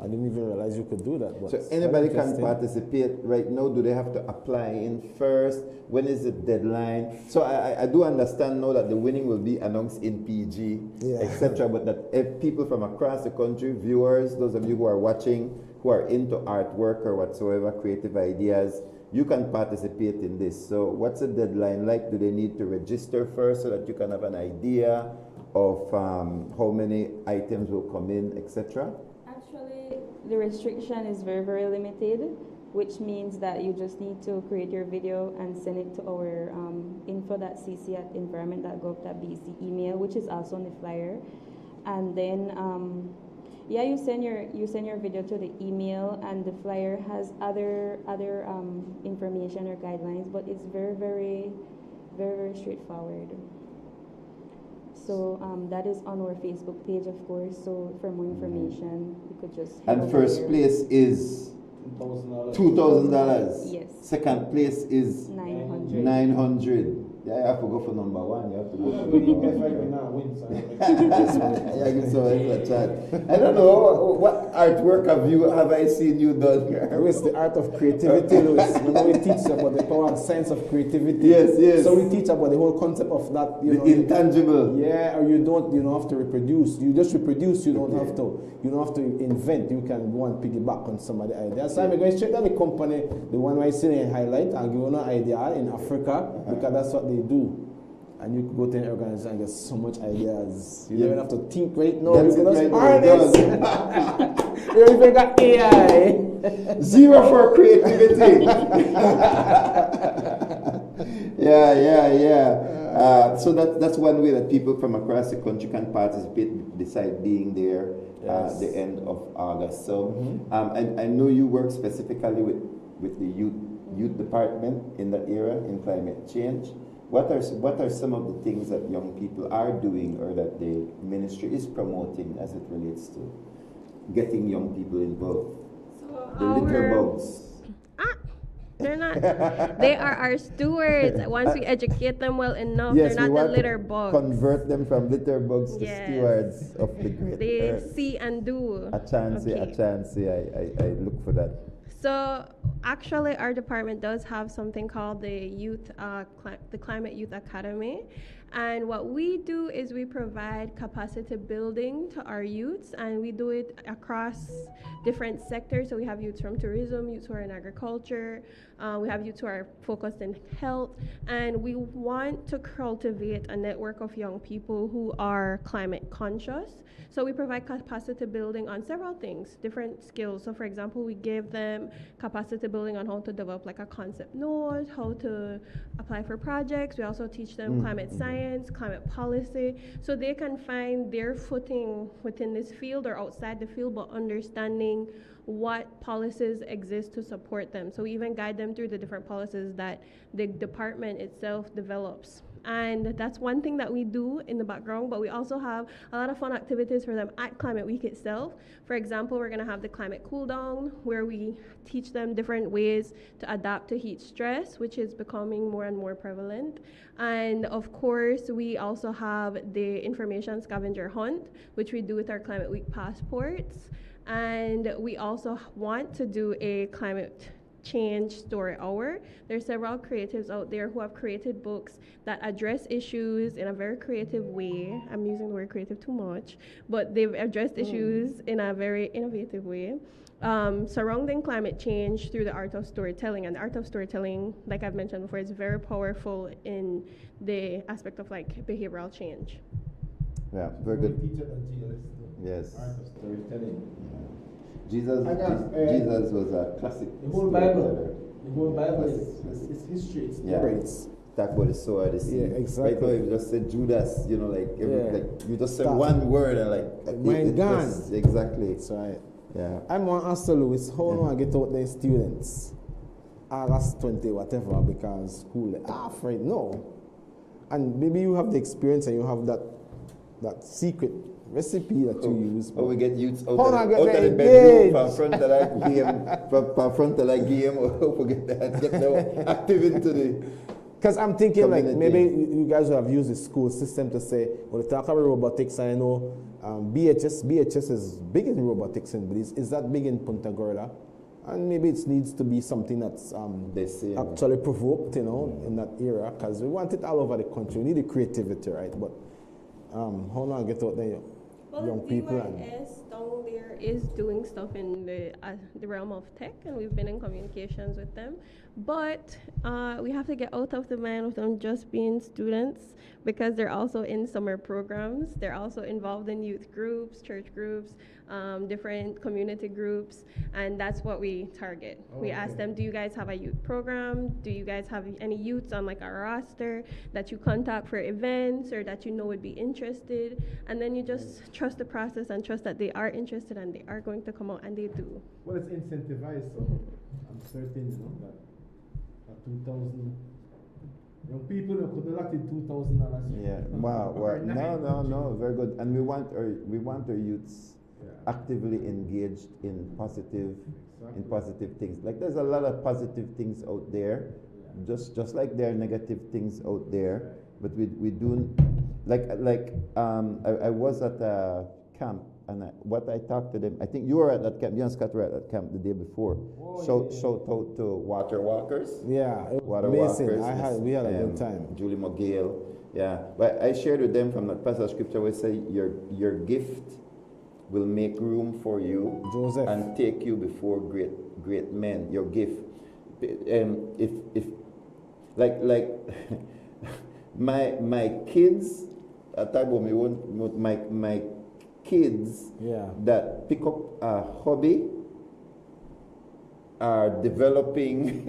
I didn't even realize you could do that. But so anybody can participate right now. Do they have to apply in first? When is the deadline? So I do understand now that the winning will be announced in PG, etc. But that if people from across the country, viewers, those of you who are watching, who are into artwork or whatsoever, creative ideas, you can participate in this. So what's the deadline like? Do they need to register first so that you can have an idea of how many items will come in, etc.? Actually, the restriction is very, very limited, which means that you just need to create your video and send it to our info.cc@environment.gov.bc email, which is also on the flyer. And then, you send your video to the email, and the flyer has other information or guidelines, but it's very, very, very, very straightforward. So that is on our Facebook page, of course. So for more information, you could just. And first place is $2,000. Yes. Second place is $900. Yeah, you have to go for number one. You have to go for number one. I don't know what artwork have I seen you done here? It's the art of creativity, Louis. Remember we teach about the power and science of creativity. Yes. So we teach about the whole concept of that. The intangible. Yeah, or you don't have to reproduce. You just reproduce. You don't have to invent. You can go and piggyback on somebody's idea. So I'm going straight to the company, the one I see in highlight, and give you an idea in Africa, because that's what they do. And you can go to an organization and get so much ideas. You don't even have to think right now. You can just harness. You even got AI. Zero for creativity. Yeah. So that's one way that people from across the country can participate, decide being there the end of August. So I know you work specifically with the youth department in that area in climate change. What are some of the things that young people are doing or that the ministry is promoting as it relates to getting young people involved? So the litter bugs. They're not. They are our stewards. Once we educate them well enough, yes, they're not the litter bugs. Convert them from litter bugs to stewards of the great earth. They see and do. A chance. I look for that. So actually, our department does have something called the Climate Youth Academy. And what we do is we provide capacity building to our youths, and we do it across different sectors. So we have youths from tourism, youths who are in agriculture, we have youths who are focused in health, and we want to cultivate a network of young people who are climate conscious. So we provide capacity building on several things, different skills. So for example, we give them capacity building on how to develop like a concept note, how to apply for projects. We also teach them climate science, climate policy, so they can find their footing within this field or outside the field, but understanding what policies exist to support them. So we even guide them through the different policies that the department itself develops. And that's one thing that we do in the background, but we also have a lot of fun activities for them at Climate Week itself. For example, we're gonna have the climate cool down, where we teach them different ways to adapt to heat stress, which is becoming more and more prevalent. And of course, we also have the information scavenger hunt, which we do with our Climate Week passports. And we also want to do a climate change story hour. There's several creatives out there who have created books that address issues in a very creative way. I'm using the word creative too much, but they've addressed issues in a very innovative way, surrounding climate change through the art of storytelling. And the art of storytelling, like I've mentioned before, is very powerful in the aspect of like behavioral change. Yeah, very good. Yes. Art of storytelling. Jesus was a classic. The whole Bible is history. It's stories. Talk about the sword, the sea. Yeah, exactly. Right now, you just said Judas, like you just said one word and like mind gone. Exactly. That's right. Yeah. I'm going to ask Louis, how do I get out the students? August 20, whatever, because school half right now. And maybe you have the experience and you have that secret recipe that you use. Or we get youths out of the bedroom from front of that game, from front of that game, or forget that, get them active into the. Because I'm thinking community. like maybe you guys will have used the school system to say, well, we talk about robotics. I know BHS is big in robotics in Belize. Is that big in Punta Gorda? And maybe it needs to be something that's actually provoked, in that era, because we want it all over the country. We need the creativity, right? But how long get out there, young people? DYS down there is doing stuff in the realm of tech, and we've been in communications with them. But we have to get out of the mind of them just being students, because they're also in summer programs. They're also involved in youth groups, church groups, different community groups, and that's what we target. We ask them, do you guys have a youth program? Do you guys have any youths on like our roster that you contact for events or that you know would be interested? And then you just trust the process and trust that they are interested and they are going to come out, and they do. Well, it's incentivized, so I'm certain, that 2,000 young people could not get $2,000. Yeah, wow. No, very good. And we want our youths actively engaged in positive things. Like there's a lot of positive things out there, just like there are negative things out there. But we do I was at a camp, and what I talked to them, I think you were at that camp, you and Scott were at that camp the day before. Shout out to water walkers. Yeah, water amazing. walkers. We had a good time. Julie McGill. Yeah, but I shared with them from that passage of scripture where it say your gift will make room for you, Joseph, and take you before great men. Your gift, if like my kids, at time when we want my kids that pick up a hobby are developing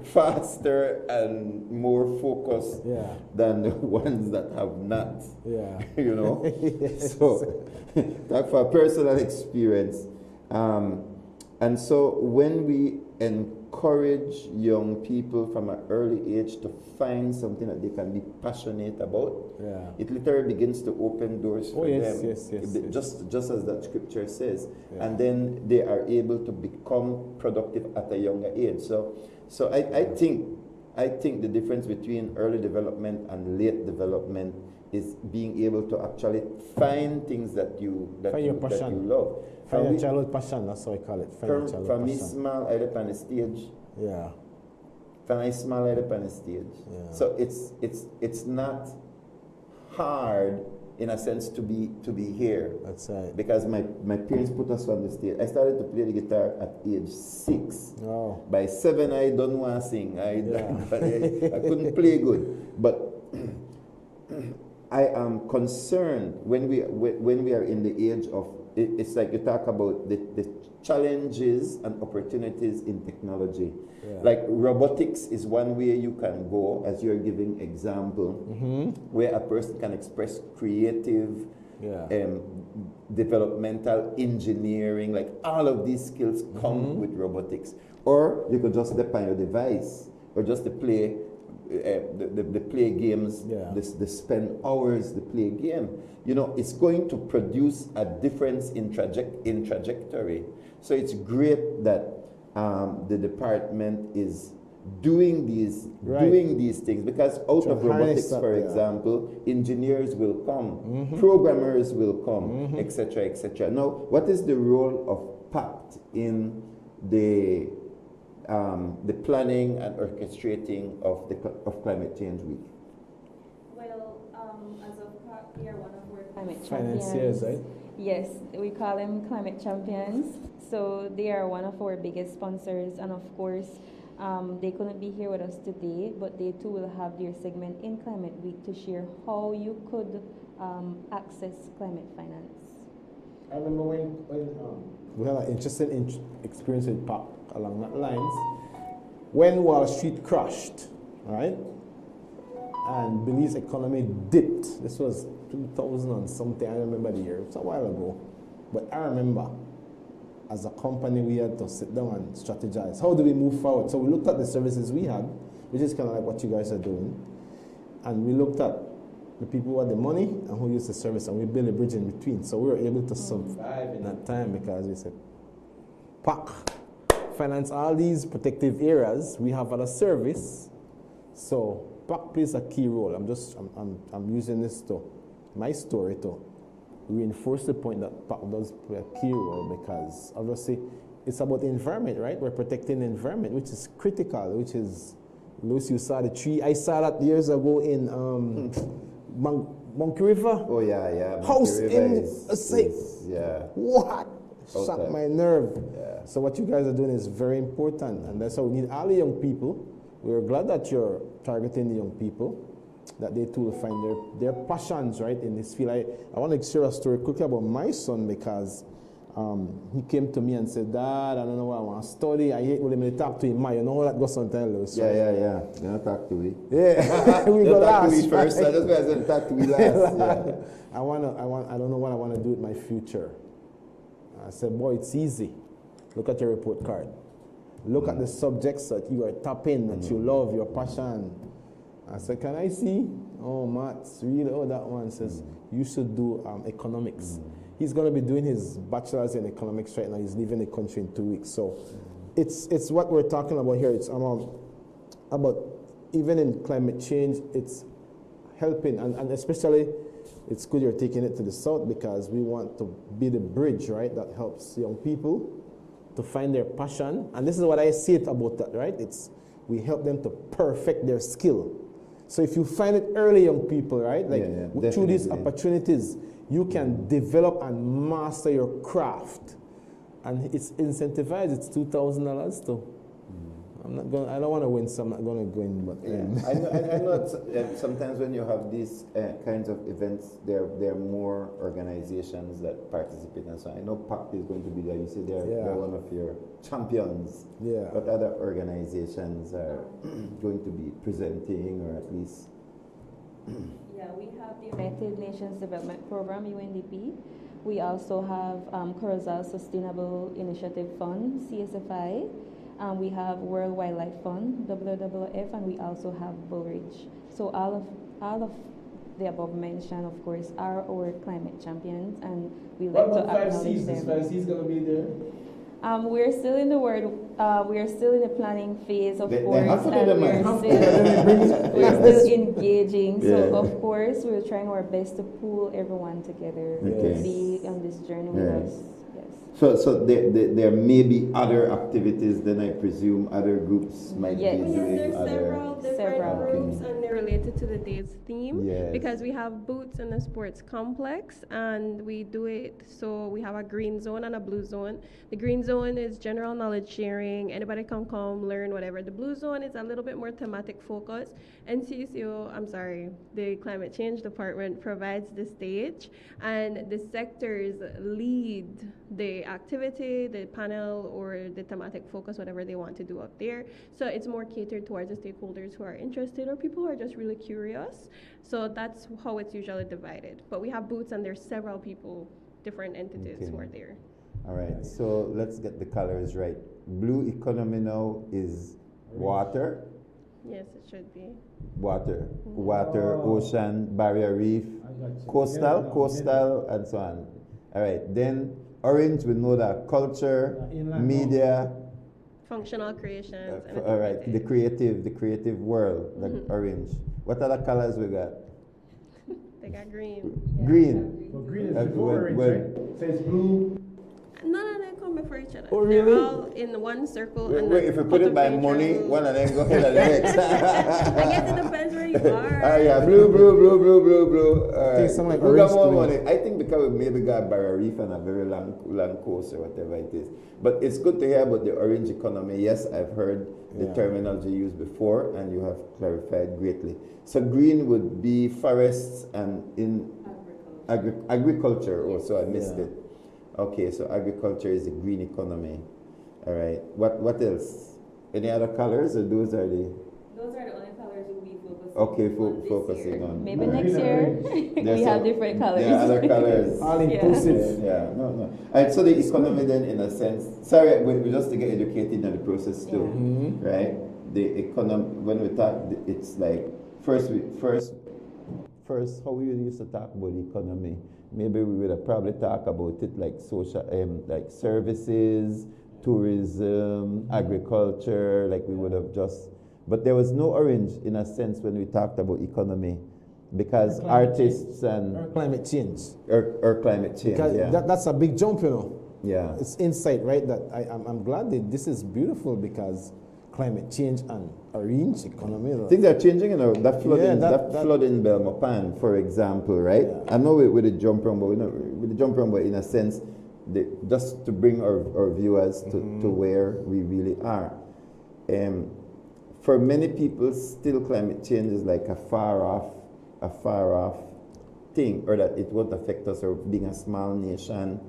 faster and more focused than the ones that have not. Yes. So that for personal experience. And so when we encourage young people from an early age to find something that they can be passionate about, it literally begins to open doors for them. Yes. Just as that scripture says. And then they are able to become productive at a younger age. So I think the difference between early development and late development is being able to actually find things that you love. Find your childhood passion, that's how I call it. From me small, I up on the stage. Yeah. From I small, I up on the stage. Yeah. So it's not hard in a sense to be here. That's right. Because my parents put us on the stage. I started to play the guitar at age 6. Oh. By 7, I don't want to sing. I couldn't play good. But I am concerned when we are in the age of, it's like you talk about the challenges and opportunities in technology. Like robotics is one way you can go, as you're giving example, where a person can express creative, developmental engineering, like all of these skills come with robotics. Or you could just depend on your device, or just to play the play games, they spend hours to play game. It's going to produce a difference in trajectory. So it's great that the department is doing these things, because out of robotics, for example, engineers will come, programmers will come, etc., etc. Now, what is the role of PACT in the planning and orchestrating of Climate Change Week? Well, as of PACT, we are one of our climate financiers, champions. right? Yes, we call them climate champions. So they are one of our biggest sponsors, and of course, they couldn't be here with us today, but they too will have their segment in Climate Week to share how you could access climate finance. I remember when we had an interesting experience with PAC along that lines. When Wall Street crashed, right, and Belize economy dipped. This was 2000 and something. I remember the year. It's a while ago, but I remember as a company, we had to sit down and strategize. How do we move forward? So we looked at the services we had, which is kind of like what you guys are doing. And we looked at the people who had the money and who used the service, and we built a bridge in between. So we were able to survive in that time because we said, PAC, finance all these protective areas. We have other service. So PAC plays a key role. I'm using this to, my story to reinforce the point that PAC does play a key role because obviously it's about the environment, right? We're protecting the environment, which is critical, which is, Louis, you saw the tree. I saw that years ago in Monkey River. Oh yeah. House in a site. Yeah. What? Shocked my nerve. Yeah. So what you guys are doing is very important, and that's how we need all the young people. We're glad that you're targeting the young people, that they too will find their passions, right, in this field. I want to share a story quickly about my son because he came to me and said, Dad, I don't know what I want to study. I hate when they talk to him. You know how that goes sometimes. Yeah. You're not talk to me. Yeah. We go last. Talk to me first. I just want to talk to me last. Yeah. I don't know what I want to do with my future. I said, boy, it's easy. Look at your report card. Look at the subjects that you are tapping, that you love, your passion. I said, can I see? Oh, maths, really? Oh, that one says, you should do economics. He's going to be doing his bachelor's in economics right now. He's leaving the country in 2 weeks. So it's what we're talking about here. It's about even in climate change, it's helping. And especially, it's good you're taking it to the south because we want to be the bridge, right, that helps young people to find their passion. And this is what I see it about that, right? We help them to perfect their skill. So if you find it early, young people, right, like through these opportunities, you can develop and master your craft. And it's incentivized. It's $2,000 too. I don't want to win, so I'm not going to go in. But I know sometimes when you have these kinds of events, there are more organizations that participate and so on. I know PAC is going to be there. You say they're one of your champions. Yeah. But other organizations are going to be presenting, or at least. Yeah, we have the United Nations Development Program, UNDP. We also have Corozal Sustainable Initiative Fund, CSFI. We have World Wildlife Fund, WWF, and we also have Bullridge. So all of the above mentioned, of course, are our climate champions, and we like to acknowledge them. 5 C's going to be there? We're still in the we're still in the planning phase, of course, and we're still engaging. So of course, we're trying our best to pull everyone together to be on this journey with us. So there may be other activities, then I presume other groups might be doing there's other... several groups, and they're related to the day's theme because we have booths in the sports complex, and we do it so we have a green zone and a blue zone. The green zone is general knowledge sharing. Anybody can come learn whatever. The blue zone is a little bit more thematic focus. The climate change department provides the stage, and the sectors lead the activity, the panel, or the thematic focus, whatever they want to do up there. So it's more catered towards the stakeholders who are interested or people who are just really curious. So that's how it's usually divided. But we have booths, and there's several people, different entities who are there. All right, so let's get the colors right. Blue economy now is water. Yes, it should be. Water, ocean, barrier reef, coastal, and so on. All right, then orange, we know that culture, media, functional creations. All right, the creative world, like orange. What other colors we got? They got green. Green. Well, green is before orange, right? So it's blue. No, they come before each other. Oh, really? They're all in one circle. Wait, if you put it by money, one of them go ahead and the next. I guess it depends where you are. Yeah, blue. I think something like who got more money? I think because we maybe got barrier reef and a very long coast or whatever it is. But it's good to hear about the orange economy. Yes, I've heard the terminology used before, and you have clarified greatly. So green would be forests and in agriculture also. I missed it. Okay, so agriculture is the green economy. All right. What else? Any other colors, or those are the? Those are the only colors we'll be focusing Okay, focusing on. Maybe next year we have different colors. There are other colors. All inclusive. Yeah, no. All right, so the economy then, in a sense, sorry, we just to get educated in the process too, right? The economy, when we talk, it's like first, how we used to talk about the economy. Maybe we would have probably talk about it like social, like services, tourism, agriculture, like we would have just. But there was no orange in a sense when we talked about economy, because artists and climate change. Or climate change. Because yeah. that's a big jump, you know. Yeah. It's insight, right? That I'm glad that this is beautiful, because climate change and orange economy. Things are changing, you know. That flood Yeah, flood in Belmopan, for example, right? Yeah. I know with the jump around, but with the jump around, but in a sense, just to bring our viewers to where we really are. For many people, still climate change is like a far off thing, or that it won't affect us, or being a small nation.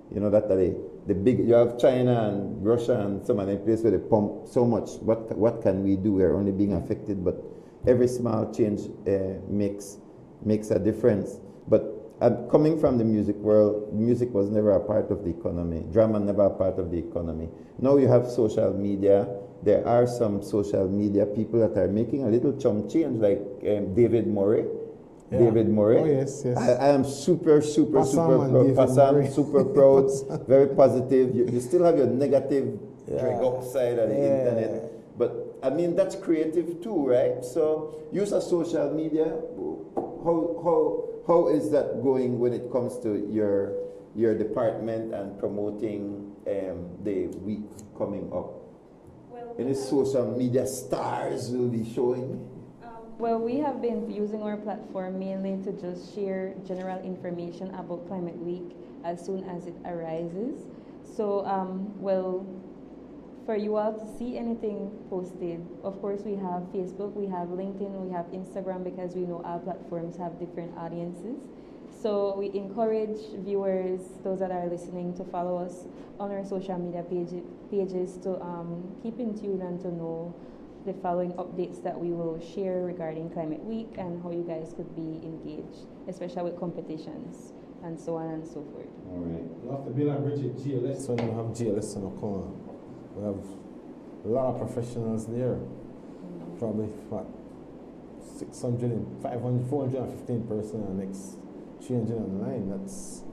You know, that the big, you have China and Russia and some other places where they pump so much. What can we do? We're only being affected, but every small change makes a difference. But coming from the music world, music was never a part of the economy. Drama never a part of the economy. Now you have social media. There are some social media people that are making a little chump change, like David Murray. Yeah. David Murray. Oh, yes. I am super proud. Passam, super proud, very positive. You still have your negative upside of the internet. But I mean, that's creative too, right? So use of social media. How is that going when it comes to your department and promoting the week coming up? Any social media stars will be showing? Well, we have been using our platform mainly to just share general information about Climate Week as soon as it arises. So, well, for you all to see anything posted, of course we have Facebook, we have LinkedIn, we have Instagram, because we know our platforms have different audiences. So we encourage viewers, those that are listening, to follow us on our social media pages to keep in tune and to know the following updates that we will share regarding Climate Week and how you guys could be engaged, especially with competitions and so on and so forth. All right. You have to be like Richard GLS when you have GLS in a corner. We have a lot of professionals there. Probably what, 600, 500, 415 person and next 309. That's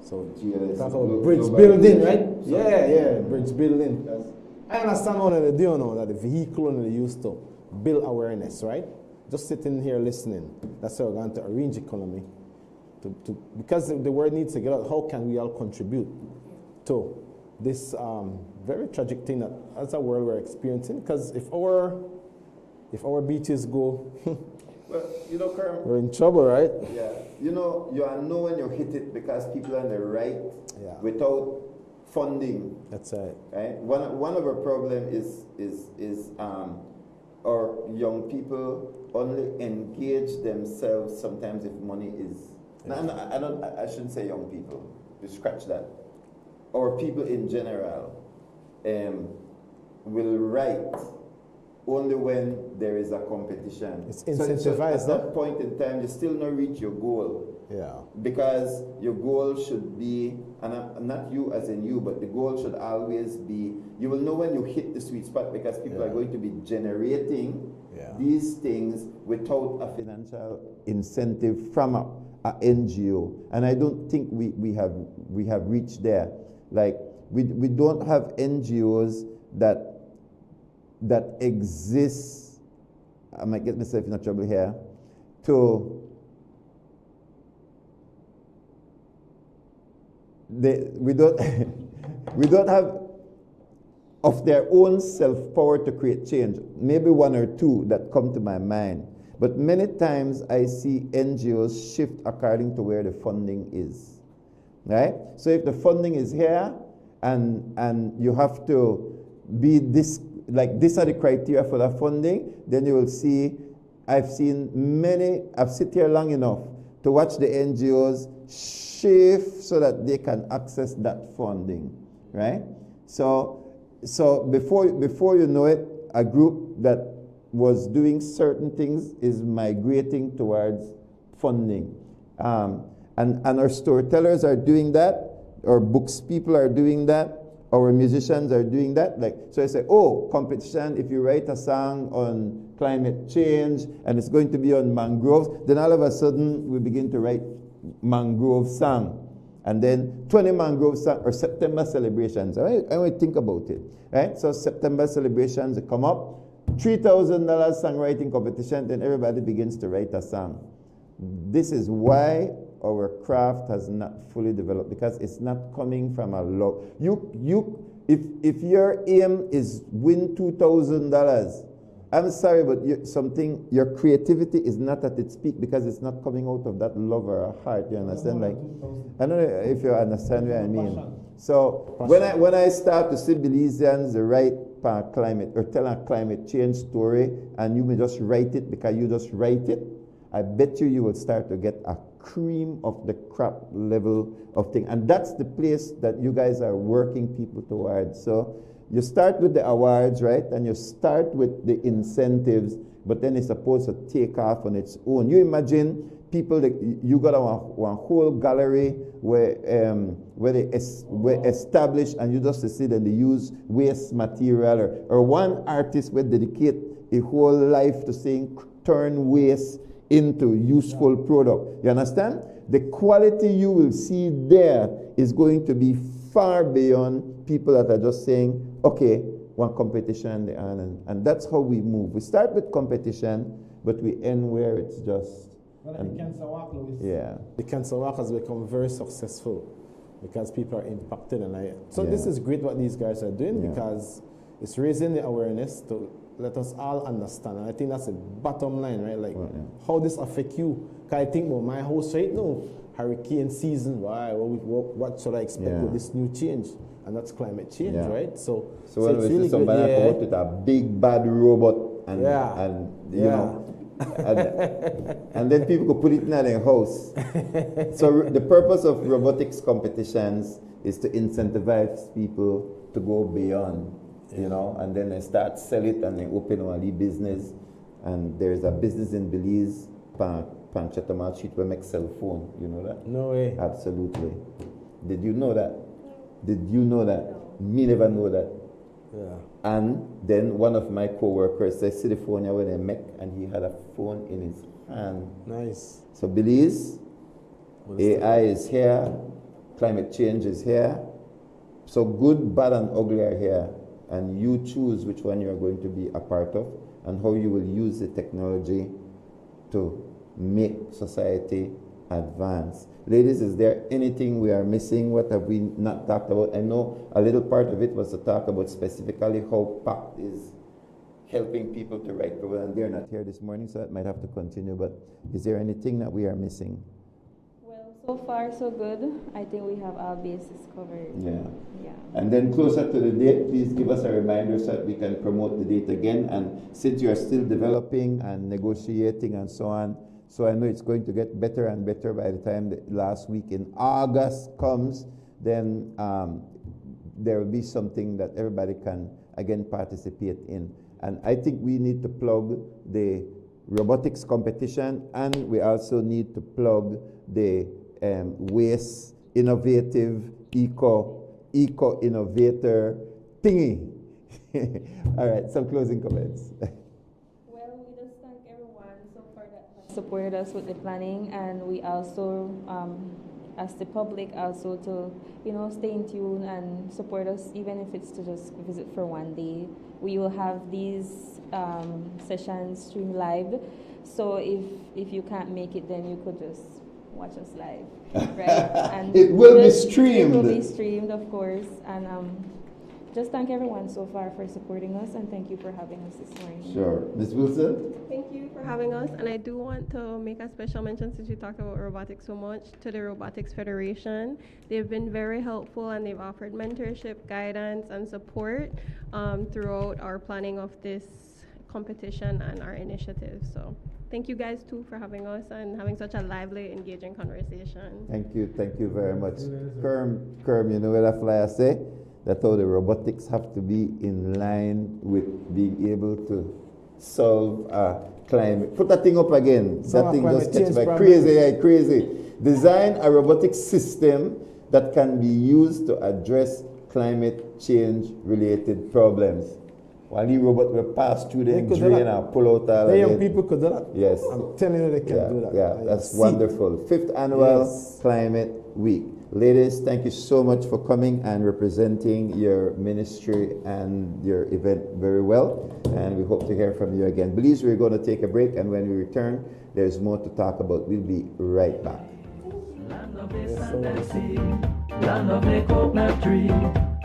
so GLS. Talk about bridge building, right? Yeah, bridge building. I understand what they do now, that the vehicle they used to build awareness, right? Just sitting here listening. That's how we're going to arrange economy. Because the word needs to get out, how can we all contribute to this very tragic thing that as a world we're experiencing? Because if our beaches go, well, you know, Kerm, we're in trouble, right? Yeah. You know when you hit it, because people are on the right without funding. That's right. Right. One of our problem is our young people only engage themselves sometimes if money is. I shouldn't say young people. You scratch that. Or people in general will write only when there is a competition. It's incentivized. So at that point in time, you still not reach your goal. Yeah. Because your goal should be, and not you as in you, but the goal should always be, you will know when you hit the sweet spot, because people are going to be generating these things without a financial incentive from a NGO. And I don't think we have reached there. Like we don't have NGOs that exist, I might get myself in trouble here, we don't have of their own self-power to create change. Maybe one or two that come to my mind. But many times I see NGOs shift according to where the funding is. Right? So if the funding is here and you have to be this, like these are the criteria for the funding, then you will see, I've sit here long enough to watch the NGOs shift so that they can access that funding, right? So before you know it, a group that was doing certain things is migrating towards funding. And our storytellers are doing that, our books people are doing that, our musicians are doing that. Like, so I say, oh, competition, if you write a song on climate change and it's going to be on mangroves, then all of a sudden we begin to write mangrove song. And then 20 mangrove song or September celebrations. I want to think about it. Right? So September celebrations come up, $3,000 songwriting competition, then everybody begins to write a song. This is why our craft has not fully developed, because it's not coming from a love. If your aim is win $2,000, I'm sorry, but your creativity is not at its peak because it's not coming out of that love or a heart. You understand? Like, I don't know if you understand what I mean. So when I start to see Belizeans write climate or tell a climate change story, and you may just write it because you just write it, I bet you will start to get a cream of the crop level of thing. And that's the place that you guys are working people towards. So you start with the awards, right? And you start with the incentives, but then it's supposed to take off on its own. You imagine people that you got one whole gallery where they establish, and you just see that they use waste material, or one artist will dedicate a whole life to saying turn waste into useful product. You understand? The quality you will see there is going to be far beyond people that are just saying, okay, one competition, and that's how we move. We start with competition, but we end where it's just. Well, the cancer walk, Louis. Yeah. The cancer walk has become very successful because people are impacted, and this is great what these guys are doing, because it's raising the awareness to let us all understand. And I think that's the bottom line, right? Like, how this affect you? Because I think, well, my house right now, hurricane season, what should I expect with this new change? And that's climate change, right? So when we see somebody come out with a big bad robot and you know, and then people could put it in their house. So the purpose of robotics competitions is to incentivize people to go beyond. You know, and then they start sell it, and they open a business. And there's a business in Belize, Panchatamal Street, where make cell phone. You know that? No way. Absolutely. Did you know that? Did you know that? Me never know that. Yeah. And then one of my co-workers said, see the phone here where they make, and he had a phone in his hand. Nice. So Belize, AI is here, climate change is here. So good, bad, and ugly are here. And you choose which one you're going to be a part of and how you will use the technology to make society advance. Ladies, is there anything we are missing? What have we not talked about? I know a little part of it was to talk about specifically how PACT is helping people to write. And they're not here this morning, so that might have to continue. But is there anything that we are missing? So far, so good. I think we have our bases covered. Yeah. And then closer to the date, please give us a reminder so that we can promote the date again. And since you are still developing and negotiating and so on, so I know it's going to get better and better by the time the last week in August comes, then there will be something that everybody can again participate in. And I think we need to plug the robotics competition, and we also need to plug the waste innovative eco innovator thingy. All right, some closing comments. Well, we just thank everyone so far that has supported us with the planning, and we also as the public also to stay in tune and support us, even if it's to just visit for one day. We will have these sessions streamed live, so if you can't make it, then you could just watch us live, right? And it will be streamed. It will be streamed, of course. And just thank everyone so far for supporting us, and thank you for having us this morning. Sure. Ms. Wilson? Thank you for having us. And I do want to make a special mention, since you talked about robotics so much, to the Robotics Federation. They've been very helpful, and they've offered mentorship, guidance, and support throughout our planning of this competition and our initiative. So thank you guys too for having us and having such a lively, engaging conversation. Thank you very much. Kerm, you know what I fly say? That all the robotics have to be in line with being able to solve climate. Put that thing up again. Solve that thing climate just catch change by problem. crazy, yeah, crazy. Design a robotic system that can be used to address climate change related problems. While the robot will pass through the drain and pull out all the young of it. people could do that. Yes. I'm telling you, they can do that. Yeah, that's wonderful. 5th annual Climate Week. Ladies, thank you so much for coming and representing your ministry and your event very well. And we hope to hear from you again. Please, we're going to take a break, and when we return, there's more to talk about. We'll be right back. Land of the sand and sea, land of the coconut tree.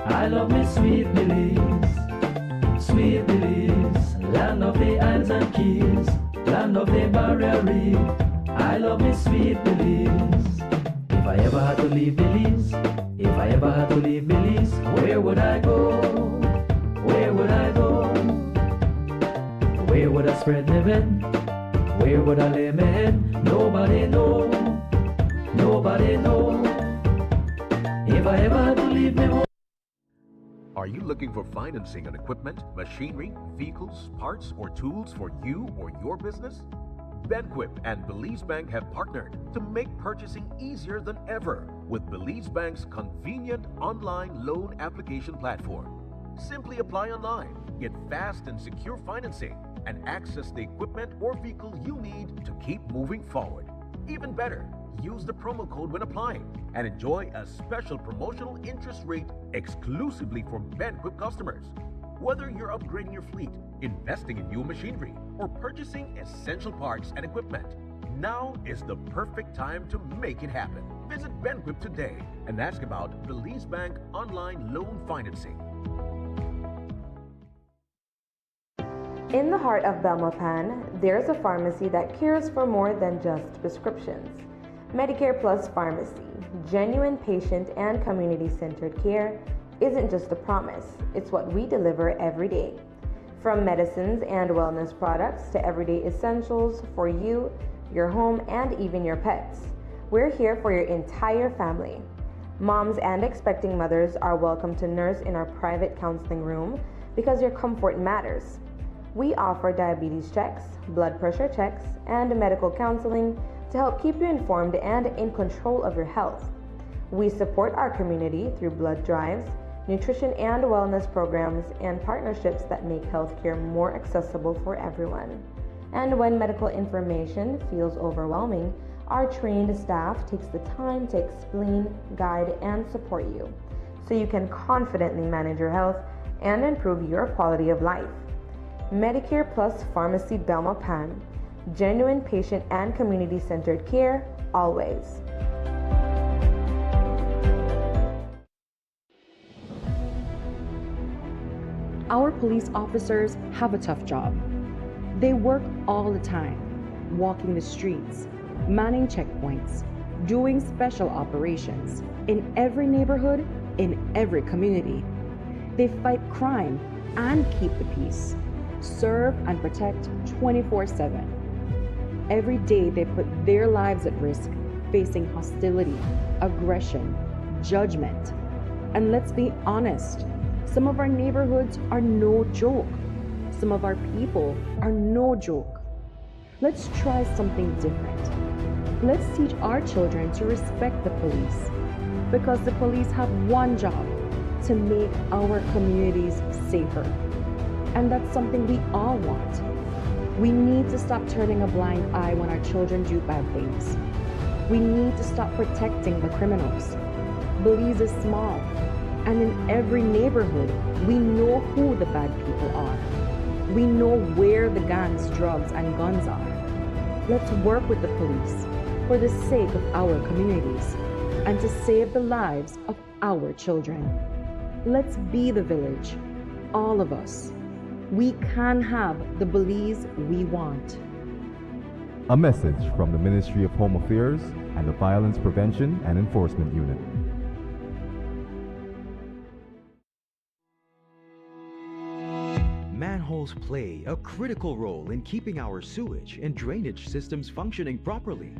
I love me sweet Belize, sweet Belize. Land of the islands and keys, land of the barrier reef. I love me sweet Belize. If I ever had to leave Belize, if I ever had to leave Belize, where would I go? Where would I go? Where would I spread my bed? Where would I lay my head? Nobody know. Nobody know. If I ever had to leave me home. Are you looking for financing on equipment, machinery, vehicles, parts, or tools for you or your business? Benquip and Belize Bank have partnered to make purchasing easier than ever with Belize Bank's convenient online loan application platform. Simply apply online, get fast and secure financing, and access the equipment or vehicle you need to keep moving forward. Even better, use the promo code when applying and enjoy a special promotional interest rate exclusively for Benquip customers. Whether you're upgrading your fleet, investing in new machinery, or purchasing essential parts and equipment, now is the perfect time to make it happen. Visit Benquip today and ask about Belize Bank online loan financing. In the heart of Belmopan, there's a pharmacy that cares for more than just prescriptions. Medicare Plus Pharmacy, genuine patient and community-centered care, isn't just a promise, it's what we deliver every day. From medicines and wellness products to everyday essentials for you, your home, and even your pets. We're here for your entire family. Moms and expecting mothers are welcome to nurse in our private counseling room because your comfort matters. We offer diabetes checks, blood pressure checks, and medical counseling to help keep you informed and in control of your health. We support our community through blood drives, nutrition and wellness programs, and partnerships that make healthcare more accessible for everyone. And when medical information feels overwhelming, our trained staff takes the time to explain, guide, and support you so you can confidently manage your health and improve your quality of life. Medicare Plus Pharmacy Belmopan, genuine patient and community-centered care, always. Our police officers have a tough job. They work all the time, walking the streets, manning checkpoints, doing special operations in every neighborhood, in every community. They fight crime and keep the peace, serve and protect 24/7. Every day they put their lives at risk, facing hostility, aggression, judgment. And let's be honest, some of our neighborhoods are no joke. Some of our people are no joke. Let's try something different. Let's teach our children to respect the police, because the police have one job: to make our communities safer. And that's something we all want. We need to stop turning a blind eye when our children do bad things. We need to stop protecting the criminals. Belize is small, and in every neighborhood, we know who the bad people are. We know where the gangs, drugs, and guns are. Let's work with the police for the sake of our communities and to save the lives of our children. Let's be the village, all of us. We can have the Belize we want. A message from the Ministry of Home Affairs and the Violence Prevention and Enforcement Unit. Manholes play a critical role in keeping our sewage and drainage systems functioning properly.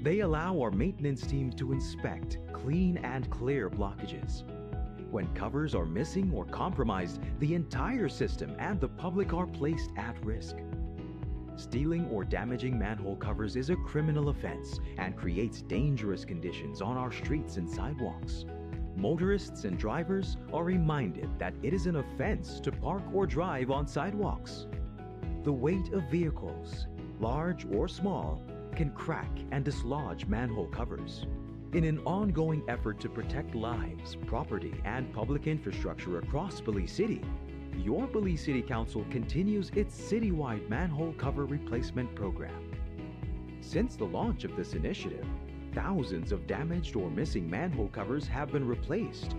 They allow our maintenance team to inspect, clean, and clear blockages. When covers are missing or compromised, the entire system and the public are placed at risk. Stealing or damaging manhole covers is a criminal offense and creates dangerous conditions on our streets and sidewalks. Motorists and drivers are reminded that it is an offense to park or drive on sidewalks. The weight of vehicles, large or small, can crack and dislodge manhole covers. In an ongoing effort to protect lives, property, and public infrastructure across Belize City, your Belize City Council continues its citywide manhole cover replacement program. Since the launch of this initiative, thousands of damaged or missing manhole covers have been replaced,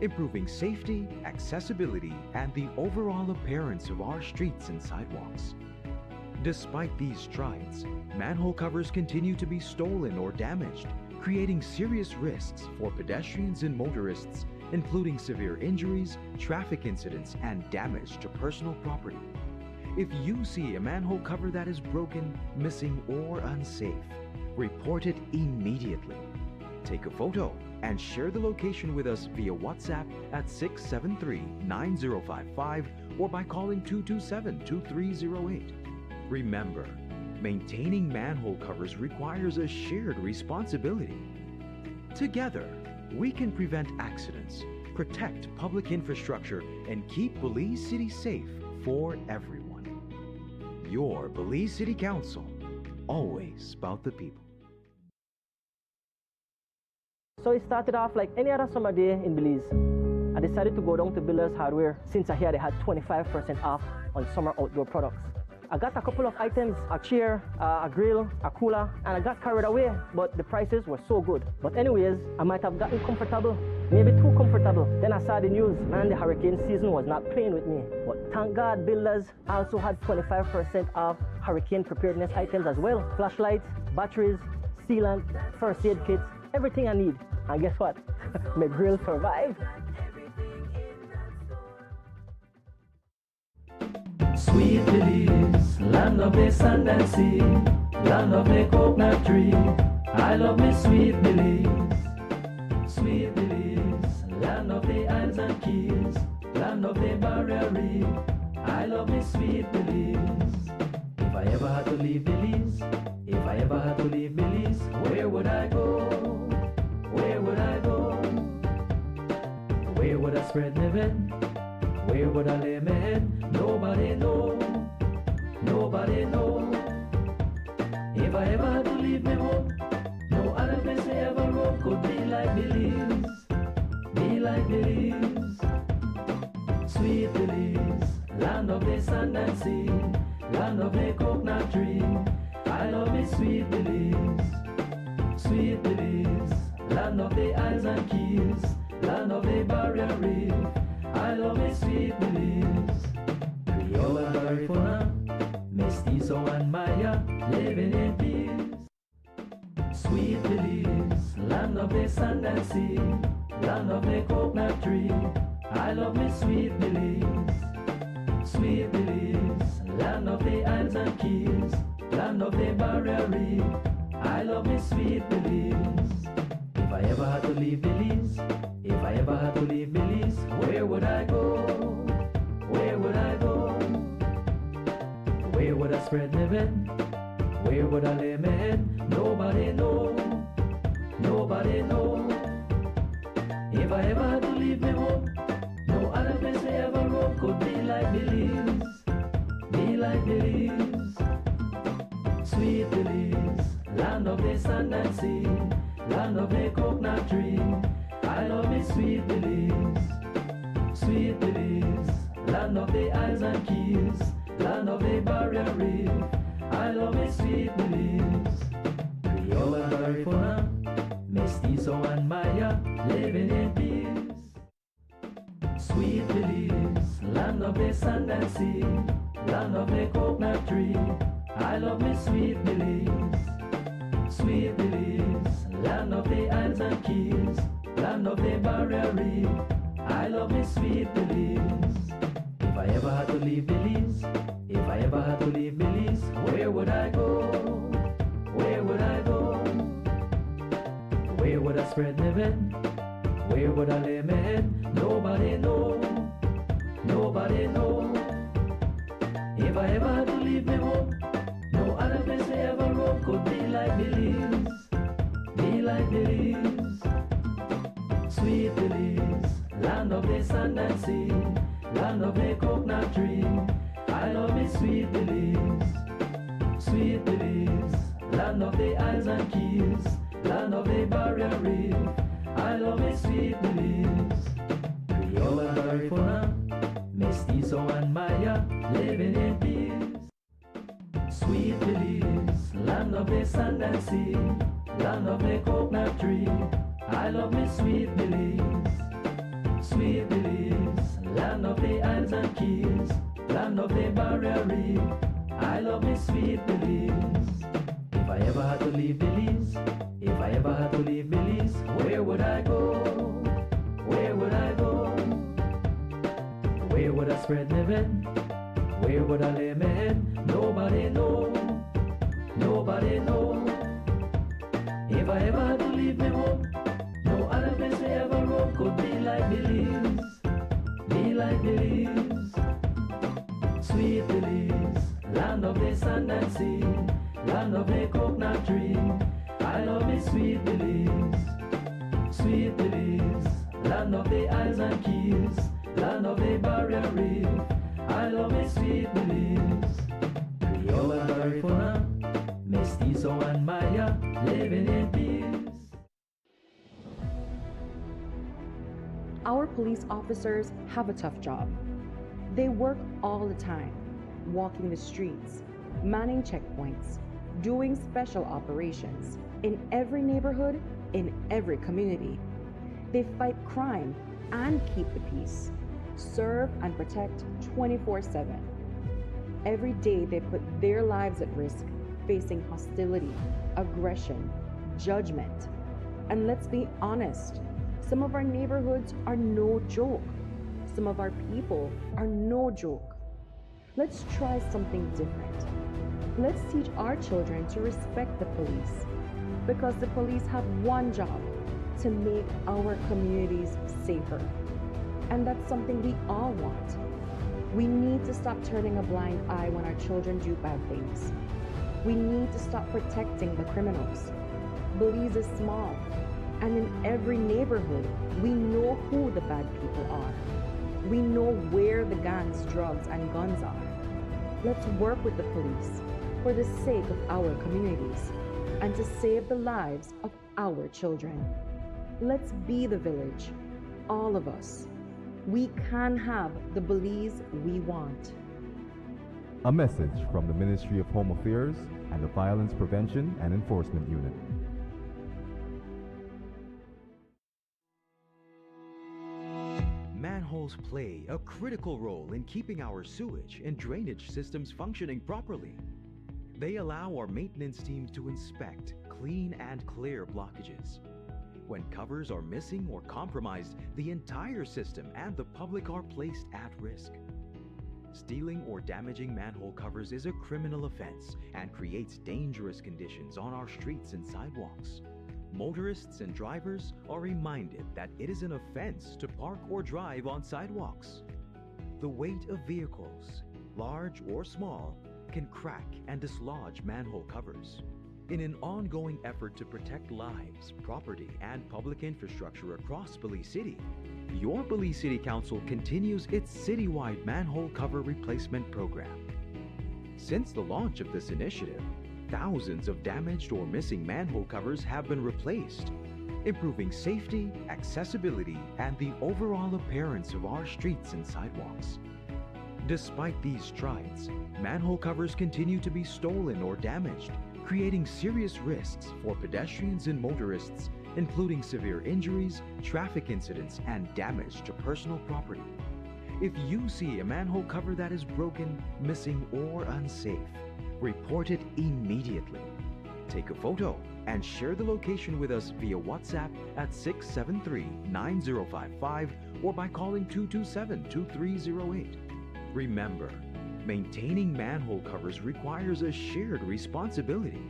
improving safety, accessibility, and the overall appearance of our streets and sidewalks. Despite these strides, manhole covers continue to be stolen or damaged, creating serious risks for pedestrians and motorists, including severe injuries, traffic incidents, and damage to personal property. If you see a manhole cover that is broken, missing, or unsafe, report it immediately. Take a photo and share the location with us via WhatsApp at 673-9055 or by calling 227-2308. Remember, maintaining manhole covers requires a shared responsibility. Together, we can prevent accidents, protect public infrastructure, and keep Belize City safe for everyone. Your Belize City Council, always about the people. So it started off like any other summer day in Belize. I decided to go down to Builders Hardware since I hear they had 25% off on summer outdoor products. I got a couple of items, a chair, a grill, a cooler, and I got carried away, but the prices were so good. But anyways, I might have gotten comfortable, maybe too comfortable. Then I saw the news, and the hurricane season was not playing with me. But thank God, Builders also had 25% off hurricane preparedness items as well. Flashlights, batteries, sealant, first aid kits, everything I need. And guess what? My grill survived. Sweet Belize, land of the sand and sea, land of the coconut tree. I love me sweet Belize. Sweet Belize, land of the isles and keys, land of the barrier reef. I love me sweet Belize. If I ever had to leave Belize, if I ever had to leave Belize, where would I go? Where would I go? Where would I spread my bed? Where would I lay my head? Nobody know, nobody know. If I ever had to leave my home, no other place I ever roam could be like Belize, be like Belize. Sweet Belize, land of the sand and sea, land of the coconut tree. I love me sweet Belize, sweet Belize, land of the isles and keys, land of the barrier reef. I love me sweet Belize. Creole and Garifuna, Mestizo and Maya, living in peace. Sweet Belize, land of the sand and sea, land of the coconut tree. I love me sweet Belize. Sweet Belize, land of the isles and keys, land of the barrier reef. I love me sweet Belize. If I ever had to leave Belize, if I ever had to leave Belize, where would I go? Where would I go? Where would I spread my bed? Where would I lay my head? Nobody know, nobody know. If I ever had to leave my home, no other place I ever roam could be like Belize, be like Belize. Sweet Belize, land of the sand and sea, land of the coconut tree. I love me sweet Belize. Sweet Belize, land of the isles and keys, land of the barrier reef. I love me sweet Belize. Creole and Garifuna, Mestizo and Maya, living in peace. Sweet Belize, land of the sand and sea, land of the coconut tree. I love me sweet Belize. Sweet Belize, land of the isles and keys, land of the barrier reef. I love me sweet Belize. If I ever had to leave Belize, if I ever had to leave Belize, where would I go? Where would I go? Where would I spread my bed? Where Where would I lay my head? Nobody know. Nobody know. If I ever had to leave me home, no other place I ever roam could be like Belize. Be like Belize. Sweet Belize. Land of the sand and sea. Land of the coconut tree. I love me sweet Belize. Sweet Belize. Land of the isles and keys. Land of the barrier reef. I love me sweet Belize. Creole and Garifuna, Mestizo and Maya, living in peace. Sweet Belize, land of the sand and sea, land of the coconut tree. I love me sweet Belize. Sweet Belize, land of the isles and keys, land of the barrier reef. I love me sweet Belize. If I ever had to leave Belize, if I ever had to leave Belize, where would I go? Where would I go? Where would I spread my bed? Where would I lay my head? Nobody know. Nobody know. If I ever had to leave me home, no other place I ever roam could be like Belize. Be like Belize. Sweet Belize, land of the sand and sea, land of the coconut tree. I love me sweet Belize. Sweet Belize, land of the isles and keys, land of the barrier reef. I love me sweet Belize. Creole and Garifuna, Mestizo and Maya, living in peace. Our police officers have a tough job. They work all the time, walking the streets, manning checkpoints, doing special operations in every neighborhood, in every community. They fight crime and keep the peace, serve and protect 24/7. Every day they put their lives at risk, facing hostility, aggression, judgment. And let's be honest, some of our neighborhoods are no joke. Some of our people are no joke. Let's try something different. Let's teach our children to respect the police, because the police have one job: to make our communities safer. And that's something we all want. We need to stop turning a blind eye when our children do bad things. We need to stop protecting the criminals. Belize is small, and in every neighborhood, we know who the bad people are. We know where the gangs, drugs, and guns are. Let's work with the police for the sake of our communities and to save the lives of our children. Let's be the village, all of us. We can have the Belize we want. A message from the Ministry of Home Affairs and the Violence Prevention and Enforcement Unit. Manholes play a critical role in keeping our sewage and drainage systems functioning properly. They allow our maintenance teams to inspect, clean, and clear blockages. When covers are missing or compromised, the entire system and the public are placed at risk. Stealing or damaging manhole covers is a criminal offense and creates dangerous conditions on our streets and sidewalks. Motorists and drivers are reminded that it is an offense to park or drive on sidewalks. The weight of vehicles, large or small, can crack and dislodge manhole covers. In an ongoing effort to protect lives, property, and public infrastructure across Belize City, your Belize City Council continues its citywide manhole cover replacement program. Since the launch of this initiative, thousands of damaged or missing manhole covers have been replaced, improving safety, accessibility, and the overall appearance of our streets and sidewalks. Despite these strides, manhole covers continue to be stolen or damaged, creating serious risks for pedestrians and motorists, including severe injuries, traffic incidents, and damage to personal property. If you see a manhole cover that is broken, missing, or unsafe, report it immediately. Take a photo and share the location with us via WhatsApp at 673-9055 or by calling 227-2308. Remember, maintaining manhole covers requires a shared responsibility.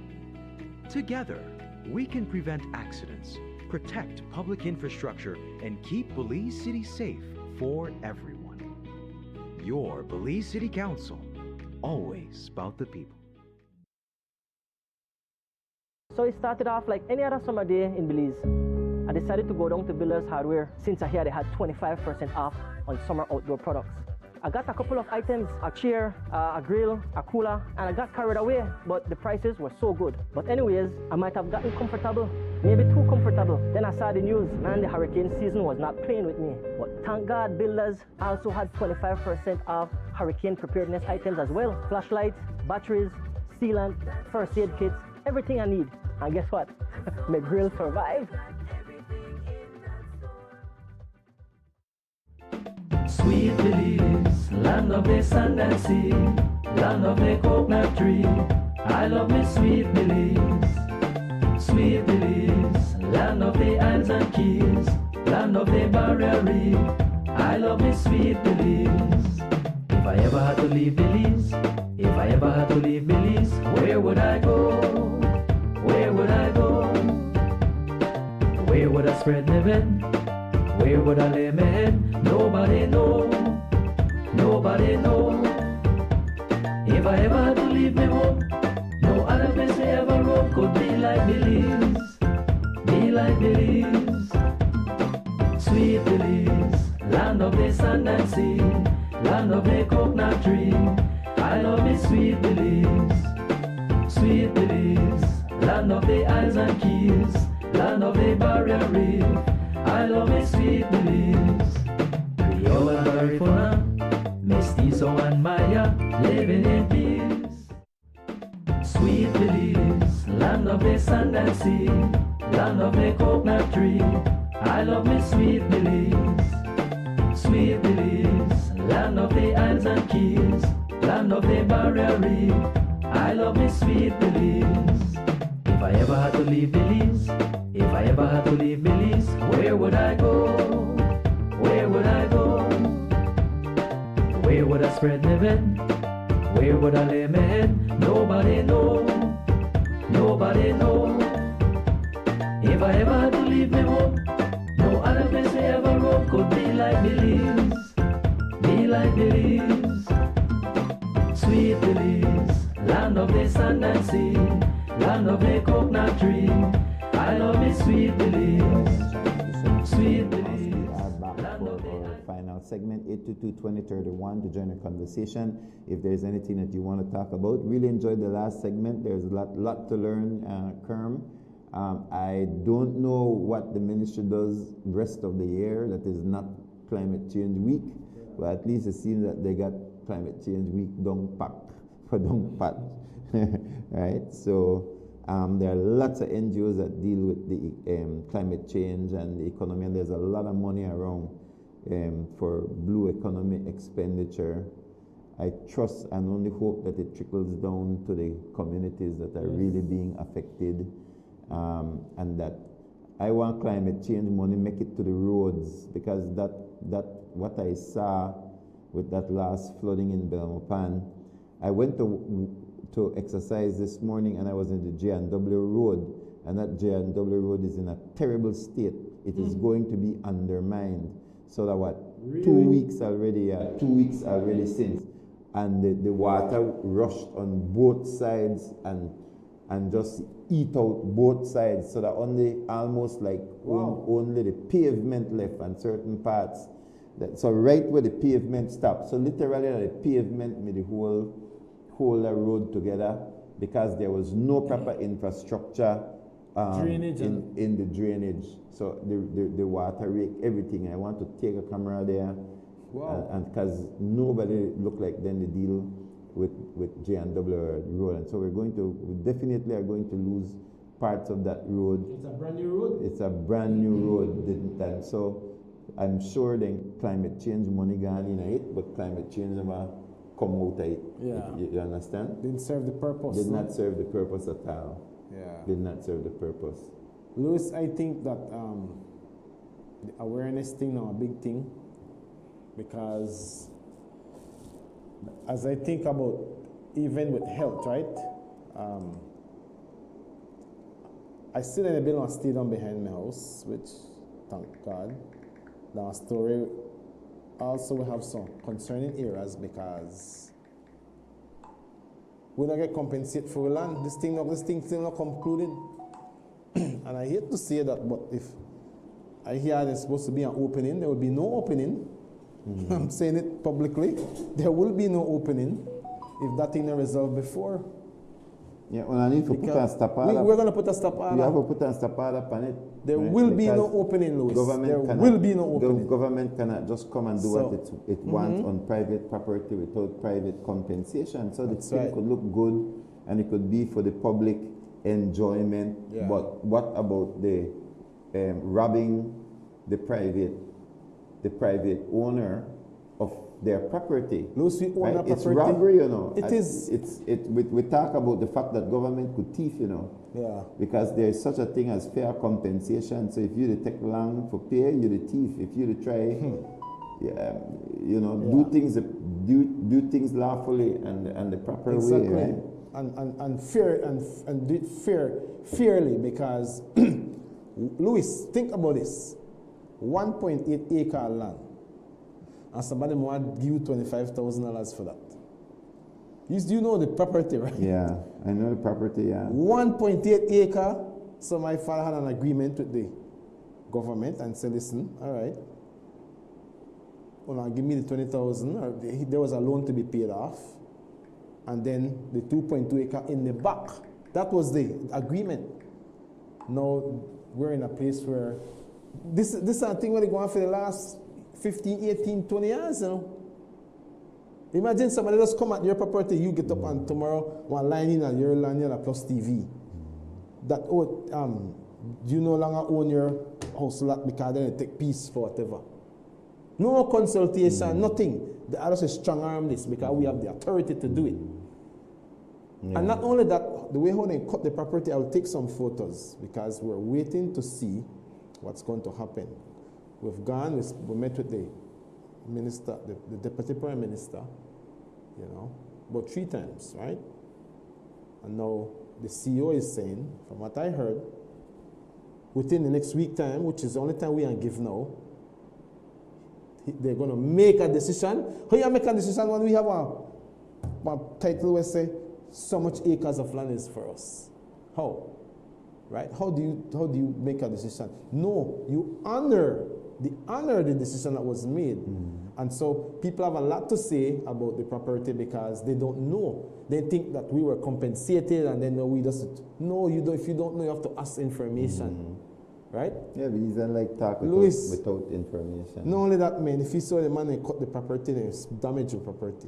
Together, we can prevent accidents, protect public infrastructure and keep Belize City safe for everyone. Your Belize City Council, always about the people. So it started off like any other summer day in Belize. I decided to go down to Builders Hardware since I hear they had 25% off on summer outdoor products. I got a couple of items, a chair, a grill, a cooler, and I got carried away, but the prices were so good. But anyways, I might have gotten comfortable, maybe too comfortable. Then I saw the news, man, the hurricane season was not playing with me. But thank God, Builders also had 25% off hurricane preparedness items as well. Flashlights, batteries, sealant, first aid kits, everything I need. And guess what? My grill survived. Sweet Belize, land of the sand and sea, land of the coconut tree. I love me sweet Belize. Sweet Belize, land of the islands and keys, land of the barrier reef. I love me sweet Belize. If I ever had to leave Belize, if I ever had to leave Belize, where would I go? Where would I go? Where would I spread my bed? Where would I lay my head? Nobody know, nobody know. If I ever had to leave me home, no other place I ever roam could be like Belize, be like Belize. Sweet Belize, land of the sand and sea, land of the coconut tree. I love me sweet Belize, sweet Belize, land of the islands and keys, land of the barrier reef. I love me sweet Belize. Creole and Garifuna, Mestizo and Maya, living in peace. Sweet Belize, land of the sand and sea, land of the coconut tree. I love me sweet Belize. Sweet Belize, land of the islands and keys, land of the barrier reef. I love me sweet Belize. If I ever had to leave Belize, if I ever had to leave Belize, where would I go? Where would I go? Where would I spread my bed? Where would I lay my head? Nobody know, nobody know. If I ever had to leave me home, no other place I ever roam could be like Belize, be like Belize. Sweet Belize, land of the sand and sea, land of the coconut tree. I love me sweet Belize, sweet Belize. Final segment 822-2031 to join the conversation. If there's anything that you want to talk about, really enjoyed the last segment. There's a lot to learn, Kerm. I don't know what the ministry does rest of the year that is not climate change week, but at least it seems that they got climate change week done pack for done pat, right? So there are lots of NGOs that deal with the climate change and the economy, and there's a lot of money around for blue economy expenditure. I trust and only hope that it trickles down to the communities that are really being affected, and that I want climate change money make it to the roads, because that what I saw with that last flooding in Belmopan. I went to exercise this morning and I was in the J&W Road, and that J&W Road is in a terrible state. It is going to be undermined. So that what, really? 2 weeks already, 2 weeks already since. And the water rushed on both sides and just eat out both sides, so that only almost like only the pavement left and certain parts. So right where the pavement stopped. So literally the pavement made the whole road together, because there was no proper infrastructure in the drainage. So the water raked everything. I want to take a camera there, and because nobody looked like then the deal with J&W Road, and so we definitely are going to lose parts of that road. It's a brand new road. It's a brand new road, and so I'm sure the climate change money gone in it, but climate change never come out of it. Yeah. You understand? Didn't serve the purpose. Did not serve the purpose at all. Yeah. Did not serve the purpose. Louis, I think that the awareness thing now a big thing, because as I think about even with health, right? I still in a building, I stay down behind my house, which, thank God. Now, story, also we have some concerning areas because we don't get compensated for land. This thing still not concluded. And I hate to say that, but if I hear there's supposed to be an opening, there will be no opening. I'm saying it publicly. There will be no opening if that thing is resolved before. Yeah, well, I need to put a stop order. We're going to put a stop order. We have to put a stop order upon it. There will be no opening, Louis. There will be no opening. Government cannot just come and do what it wants on private property without private compensation. So the thing could look good and it could be for the public enjoyment. Yeah. But what about the robbing the private owner of their property? Right? It's robbery, you know. It is. We talk about the fact that government could thief, you know. Yeah. Because there is such a thing as fair compensation. So if you take long for pay, you're the thief. If you try, do things lawfully and the proper way, right? And fair and do it fairly, because Louis, think about this: 1.8 acre land. And somebody might give you $25,000 for that. You know the property, right? Yeah, I know the property, yeah. 1.8 acre. So my father had an agreement with the government and said, listen, all right, well, now give me the 20,000. There was a loan to be paid off. And then the 2.2 acre in the back. That was the agreement. Now we're in a place where this is a thing where they go on for the last 15, 18, 20 years, you know. Imagine somebody just come at your property, you get up and tomorrow one line in and your land a PlusTV. That you no longer own your house lot because then they take peace for whatever. No consultation, nothing. The others is strong arm this because we have the authority to do it. Yeah. And not only that, the way how they cut the property, I'll take some photos because we're waiting to see what's going to happen. We've gone, we met with the minister, the deputy prime minister, you know, about 3 times, right? And now the CEO is saying, from what I heard, within the next week time, which is the only time we can give now, they're going to make a decision. How you make a decision when we have a title where say so much acres of land is for us? How? Right? How do you make a decision? No, you honor the decision that was made. And so people have a lot to say about the property because they don't know. They think that we were compensated and then we just, no, you don't. If you don't know, you have to ask information. Right? Yeah, but he's like talking without information. Not only that, man, if you saw the man, they cut the property, they damage the property.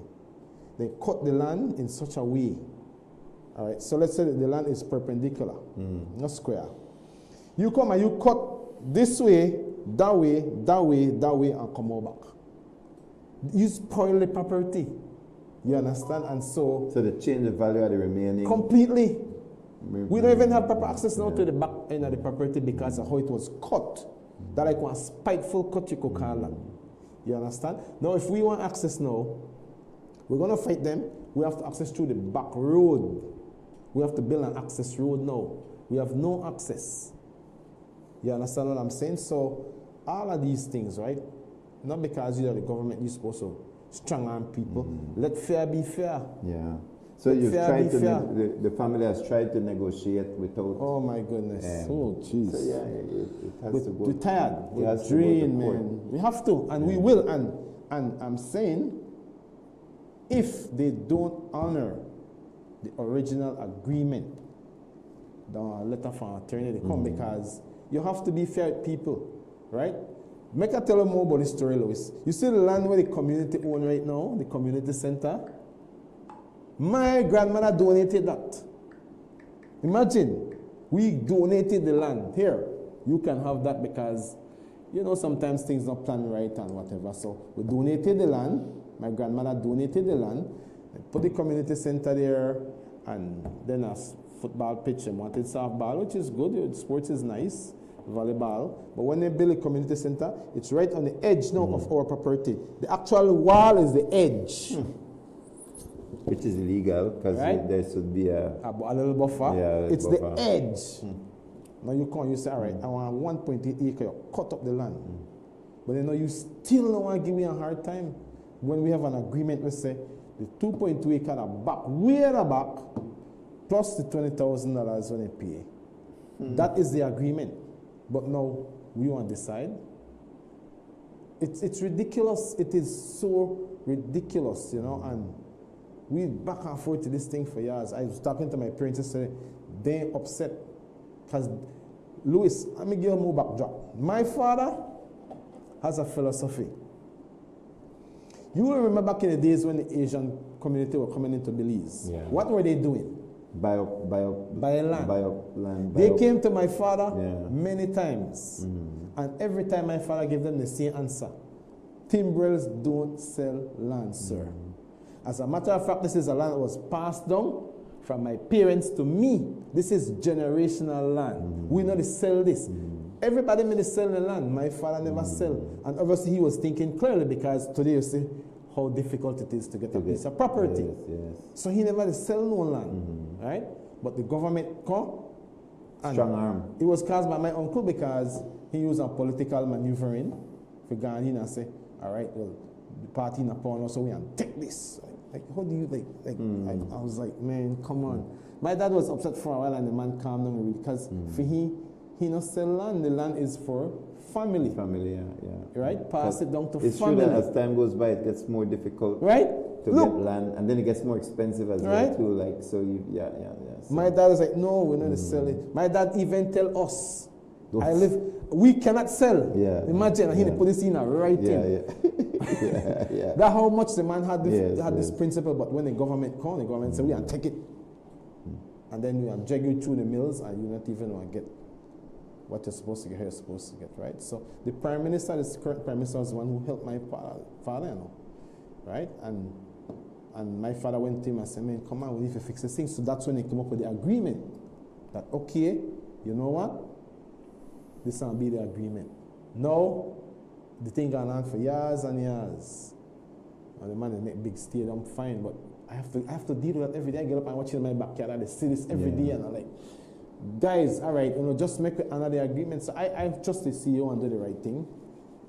They cut the land in such a way. All right, so let's say that the land is perpendicular, not square. You come and you cut this way, that way, that way, that way, and come over back. You spoil the property. You understand? And so they change the value of the remaining. Completely. We don't even have proper access now to the back end of the property because of how it was cut. That like one spiteful cut you could call that. You understand? Now if we want access now, we're going to fight them. We have to access through the back road. We have to build an access road now. We have no access. You understand what I'm saying? So all of these things, right? Not because you're the government, you're supposed to strong arm people. Let fair be fair. Yeah. So you've tried to, the family has tried to negotiate without. Oh my goodness. Oh jeez. So yeah, it has to go. We're tired. We're drained, man. We have to, and we will. And I'm saying, if they don't honor the original agreement, the letter from attorney, they come because you have to be fair with people, right? Make I tell you more about this story, Louis. You see the land where the community own right now, the community center? My grandmother donated that. Imagine, we donated the land. Here, you can have that because, you know, sometimes things not planned right and whatever. So we donated the land. My grandmother donated the land. They put the community center there and then a football pitch and wanted softball, which is good. Sports is nice, volleyball. But when they build a community center, it's right on the edge now of our property. The actual wall is the edge. Which is illegal because there should be a little buffer. Yeah, it's buffer. The edge. Now you come, you say, all right, I want 1.8 acre, you cut up the land. But then you still don't want to give me a hard time. When we have an agreement, we say, the 2.2 acre are back, way at the back, plus the $20,000 when they pay. That is the agreement. But now we want to decide. It's ridiculous. It is so ridiculous, you know, and we back and forth to this thing for years. I was talking to my parents yesterday. They're upset because, Louis, let me give you more backdrop. My father has a philosophy. You will remember back in the days when the Asian community were coming into Belize. Yeah. What were they doing? Buy land. They came to my father many times. And every time my father gave them the same answer. Timbrels don't sell land, sir. As a matter of fact, this is a land that was passed down from my parents to me. This is generational land. We know to sell this. Everybody made sell the land. My father never sell. And obviously he was thinking clearly, because today you see how difficult it is to get a piece of property. So he never sell no land, right? But the government come. Strong arm. It was caused by my uncle because he used a political maneuvering for going in and say, all right, well, the party in upon us, so we can take this. Like, how do you I was like, man, come on. My dad was upset for a while, and the man calmed down because for he not sell land. The land is for family. Family, yeah. Right? Pass it down to it's family. True that as time goes by, it gets more difficult. Right? To get land, and then it gets more expensive as well too. Like so, So. My dad was like, no, we're not selling. My dad even tell us, we cannot sell. Imagine, he put this in a writing. That's how much the man had this principle. But when the government come, the government say, we can take it, and then we drag you through the mills, and you not even want to get what you're supposed to get, you're supposed to get, right? So the prime minister, the current prime minister, was the one who helped my father, you know, right? And my father went to him and said, man, come on, we need to fix this thing. So that's when they came up with the agreement that, okay, you know what? This will be the agreement. Now, the thing gone on for years and years. And the man will make big stadium, fine, but I have to deal with that every day. I get up and watch it in my backyard, and I see this every day, and I'm like, guys, all right, just make another agreement. So I trust the CEO and do the right thing.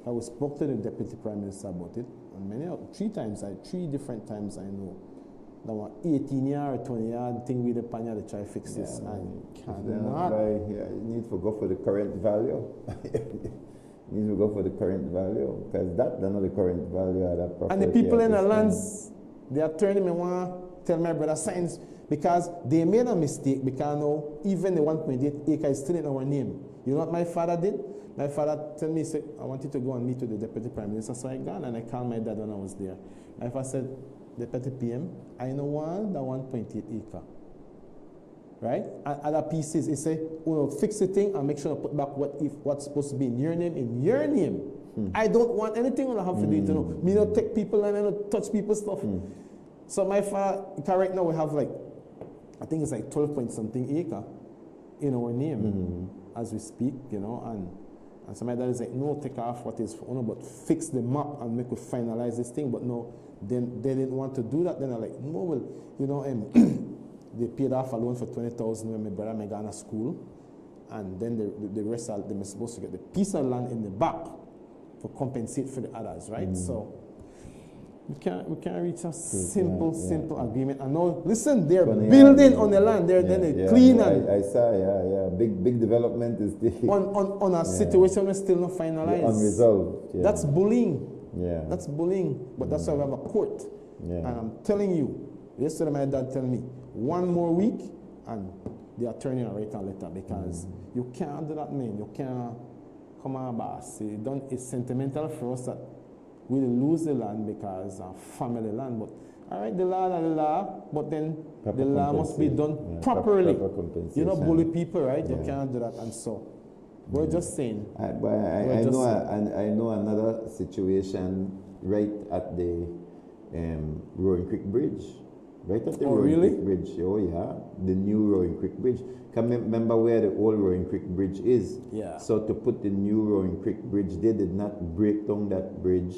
I spoke to the deputy prime minister about it, and three different times I know. That one 18-yard or 20-yard thing with the panya to try to fix this. And cannot. You need to go for the current value. You need to go for the current value, because that's not the current value of that property. And the people in the lands, they are turning me want to tell my brother science, because they made a mistake, because now even the 1.8 acre is still in our name. You know what my father did? My father told me, said, I wanted to go and meet with the deputy prime minister, so I gone and I called my dad when I was there. My father said, Deputy PM, I know want the 1.8 acre. Right? And other pieces, he say, we'll fix the thing and make sure I put back what's supposed to be in your name. I don't want anything I have to do, you know. Me not take people and I don't touch people's stuff. So my father, right now we have like, I think it's like 12 point something acre in our name as we speak, you know, and so my dad is like, no, take off what is for owner, but fix the map and make us finalize this thing. But no, then they didn't want to do that. Then I'm like, no, well, you know, they paid off a loan for $20,000 when my brother went to school, and then the rest of them are supposed to get the piece of land in the back to compensate for the others, right? So we can't reach a simple agreement. And now, listen, they're building on the land. They're clean and I saw, big development is the on a situation that's still not finalized, unresolved. That's bullying. That's bullying. But that's why we have a court. And I'm telling you, yesterday my dad told me 1 more week and the attorney will write a letter, because you can't do that, man. You can't come on, boss. It's sentimental for us that we lose the land because of family land. But all right, the law is the law, but then the law must be done properly. You don't bully people, right? You can't do that. And so we're just saying. I know another situation right at the Roaring Creek Bridge. Right at the Roaring Creek Bridge. Oh yeah, the new Roaring Creek Bridge. Can remember where the old Roaring Creek Bridge is? So to put the new Roaring Creek Bridge, they did not break down that bridge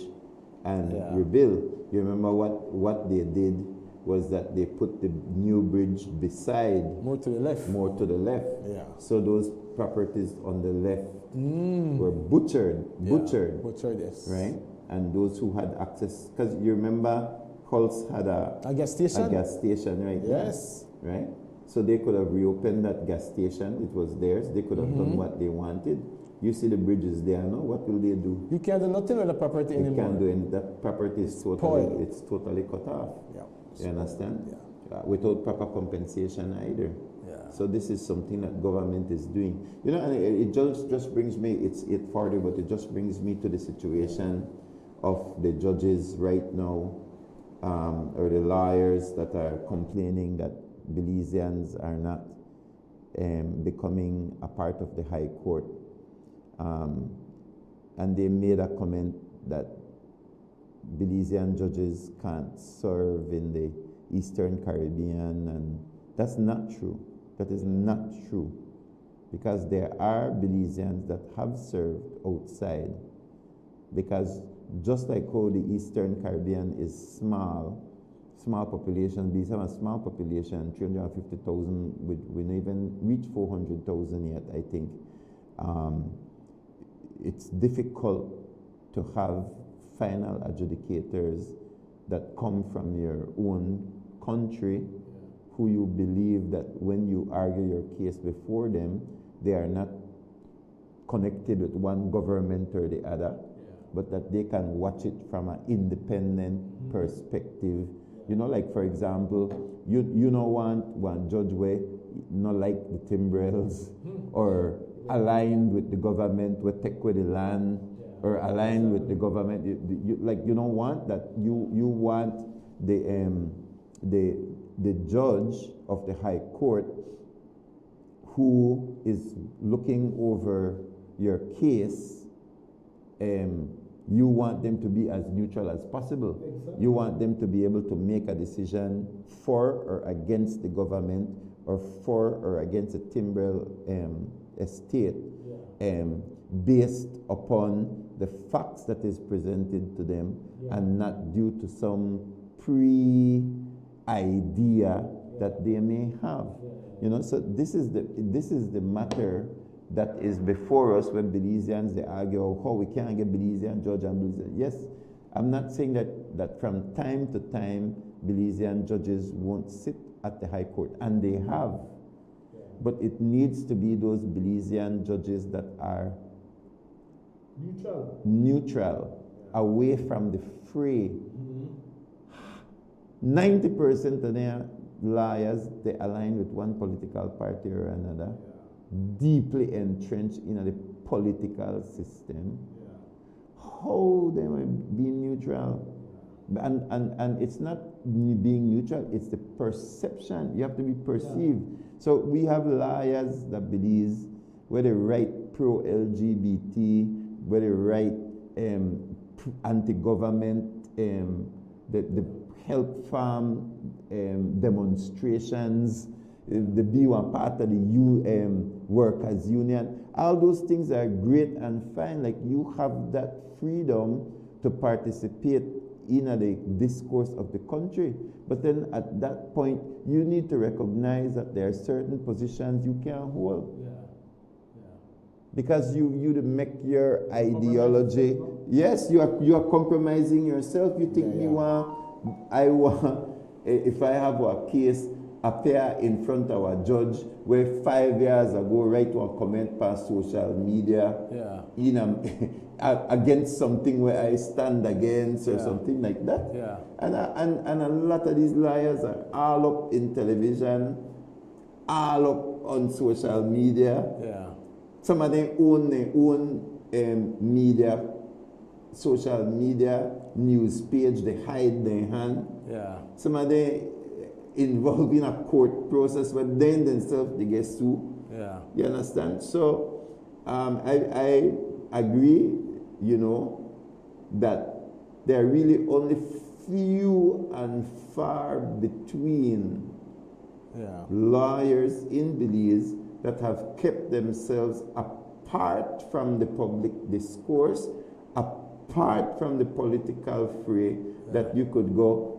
and rebuild. You remember what they did? was that they put the new bridge beside. More to the left. More to the left. Yeah. So those properties on the left were butchered. Butchered, yes. Right? And those who had access, because you remember Hulse had a gas station? A gas station, right? Yes. There, right? So they could have reopened that gas station. It was theirs. They could have done what they wanted. You see the bridges there now. What will they do? You can't do nothing with the property anymore. You can't do anything. That property is totally cut off. Yeah. You understand? Yeah. Without proper compensation either. Yeah. So this is something that government is doing. You know, and it just brings me, it's 8:40, but it just brings me to the situation of the judges right now, or the lawyers that are complaining that Belizeans are not becoming a part of the High Court. And they made a comment that Belizean judges can't serve in the Eastern Caribbean, and that's not true. That is not true, because there are Belizeans that have served outside, because just like how the Eastern Caribbean is small population, Belize have a small population, 350,000, we don't even reach 400,000 yet, I think. It's difficult to have final adjudicators that come from your own country, who you believe that when you argue your case before them, they are not connected with one government or the other, but that they can watch it from an independent perspective. You know, like for example, you know one judge where not like the timbrels or aligned with the government, with take with the land, or aligned with the government. You don't want that. You want the judge of the High Court who is looking over your case. You want them to be as neutral as possible. Exactly. You want them to be able to make a decision for or against the government, or for or against the timber estate, based upon the facts that is presented to them, and not due to some pre-idea that they may have. You know, so this is the matter that is before us when Belizeans, they argue, oh, we can't get Belizean judge and Belizean. Yes, I'm not saying that from time to time Belizean judges won't sit at the High Court, and they have. But it needs to be those Belizean judges that are neutral, away from the fray. 90% of their lawyers, they align with one political party or another, deeply entrenched in the political system. How they will be neutral? And it's not being neutral, it's the perception. You have to be perceived. So we have lawyers that believe, whether right pro-LGBT, whether right anti-government, the health farm demonstrations, the be one part of the workers union. All those things are great and fine. Like, you have that freedom to participate in the discourse of the country. But then at that point, you need to recognize that there are certain positions you can't hold. Because you make your ideology. Yes, you are compromising yourself. You think if I have a case, appear in front of a judge where 5 years ago write one comment past social media against something where I stand against or something like that. And a lot of these liars are all up in television, all up on social media. Some of them own their own media, social media, news page, they hide their hand. Some of them involved in a court process where then themselves they get sued. You understand? So I agree, you know, that there are really only few and far between lawyers in Belize that have kept themselves apart from the public discourse, apart from the political fray, that you could go,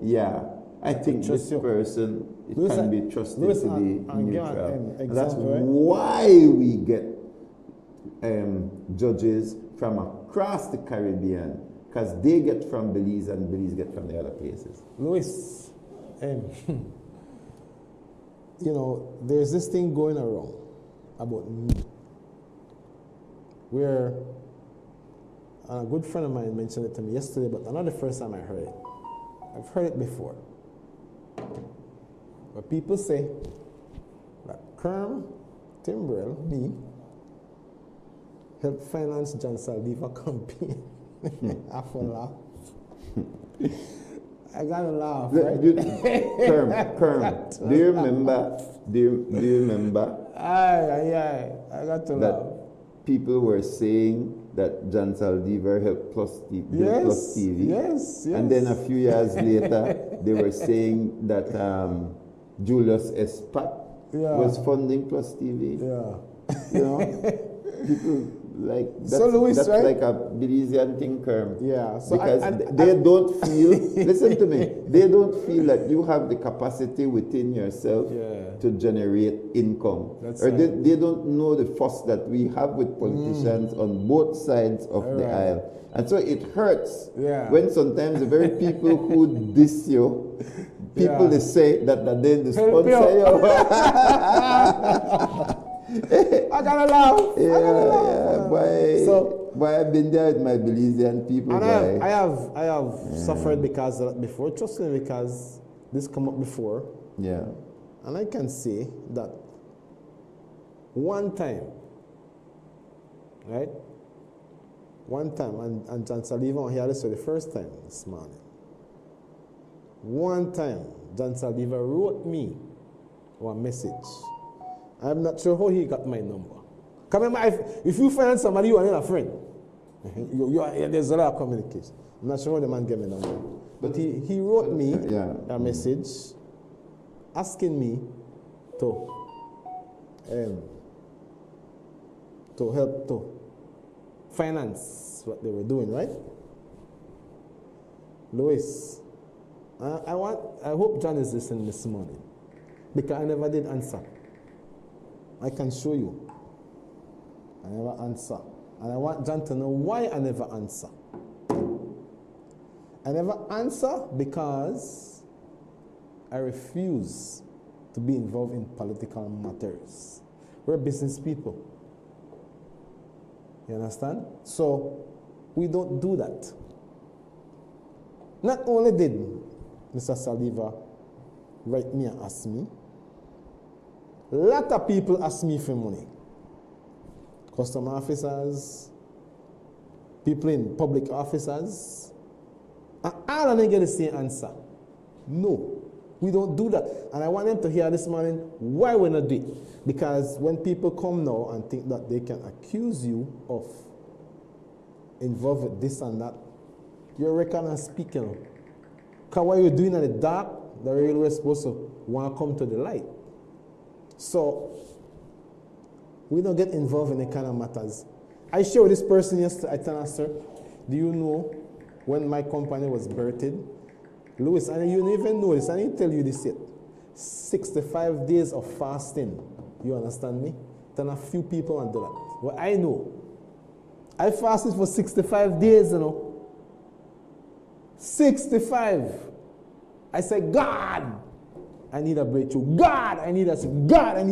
I think this person can be trusted to be neutral. And that's example, why we get judges from across the Caribbean, because they get from Belize and Belize get from the other places. Louis, you know, there's this thing going around about me, where a good friend of mine mentioned it to me yesterday, but not the first time I heard it. I've heard it before. But people say that Kerm, Timbrell, me, helped finance John Saldiva campaign. I feel laugh. I gotta laugh, right? Kerm, do you remember? Do you remember? I got to laugh. People were saying that John Saldiva helped PlusTV. Yes. And then a few years later, they were saying that Julius Espat was funding PlusTV. Yeah. You know, people like that's, so Louis, that's right? like a Belizean thing, Kerm. Yeah. So because they don't feel. Listen to me. They don't feel that you have the capacity within yourself to generate income, they don't know the fuss that we have with politicians on both sides of the aisle, and so it hurts when sometimes the very people who diss you, people they say that then the sponsor you. I gotta laugh. Why I've been there with my Belizean people. And I have suffered because of that before. Trust me, because this come up before. Yeah. And I can say that one time, right? One time, and John Saldiva here this for the first time this morning. One time, John Saldiva wrote me a message. I'm not sure how he got my number. Remember, if you find somebody, you are not a friend. There's a lot of communication. I'm not sure how the man gave me my number. But he wrote me a message asking me to help to finance what they were doing, right? Louis, I hope John is listening this morning, because I never did answer. I can show you. I never answer. And I want John to know why I never answer. I never answer because I refuse to be involved in political matters. We're business people. You understand? So we don't do that. Not only did Mr. Saldiva write me and ask me, a lot of people ask me for money. Customer officers, people in public offices, and all of them get the same answer. No, we don't do that. And I want them to hear this morning why we're not doing it. Because when people come now and think that they can accuse you of involved with this and that, you're reckoning and speaking. Because what you're doing in the dark, the real way supposed to want to come to the light. So, we don't get involved in the kind of matters. I shared with this person yesterday, I tell her, sir, do you know when my company was birthed? Louis, and you don't even know this, I didn't tell you this yet. 65 days of fasting. You understand me? Then a few people want to do that. Well, I know. I fasted for 65 days, you know. 65. I said, God, I need a breakthrough. God, I need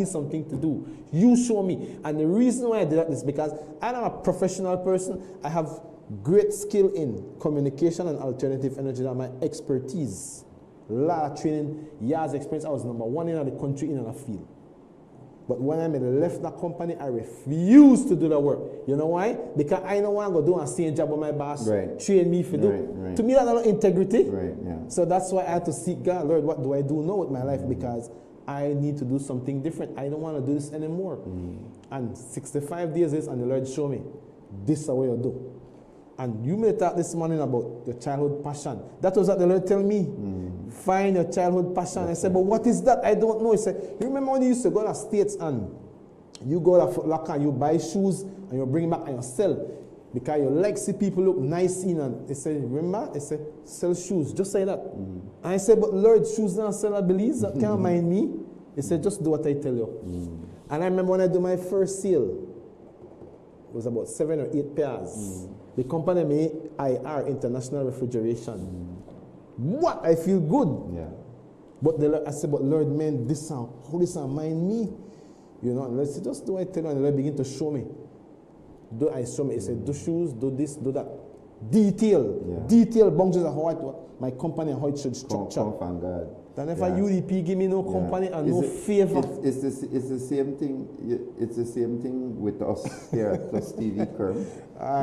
something to do. You show me. And the reason why I did that is because I'm a professional person. I have great skill in communication and alternative energy. That's my expertise. A lot of training, years experience. I was number one in the country in a field. But when I left that company, I refused to do the work. You know why? Because I don't want to go do a same job with my boss. Train me for do. To me, that's not integrity. So that's why I had to seek God. Lord, what do I do now with my life? Because I need to do something different. I don't want to do this anymore. And 65 days is, and the Lord showed me, this is the way you do. And you may talk this morning about your childhood passion. That was what the Lord told me. Find your childhood passion. I said, but what is that? I don't know. He said, you remember when you used to go to States and you go to Foot Locker and you buy shoes and you bring them back and you sell? Because you like see people look nice in and they say, remember? They say, sell shoes, just say that. And I said, but Lord, shoes not sell at Belize, that can't mind me. He said, just do what I tell you. And I remember when I do my first sale, it was about 7 or 8 pairs. The company made IR, International Refrigeration. What? I feel good. Yeah. But I said, but Lord, man, how this mind me? You know, and let's say, just do what I tell you, and the Lord begin to show me. He said, do shoes, do this, do that. Detail boundaries of how my company and how it should structure. Thank God. Then if a UDP give me no company and no favor. It's the same thing. It's the same thing with us here at PlusTV, Kerm.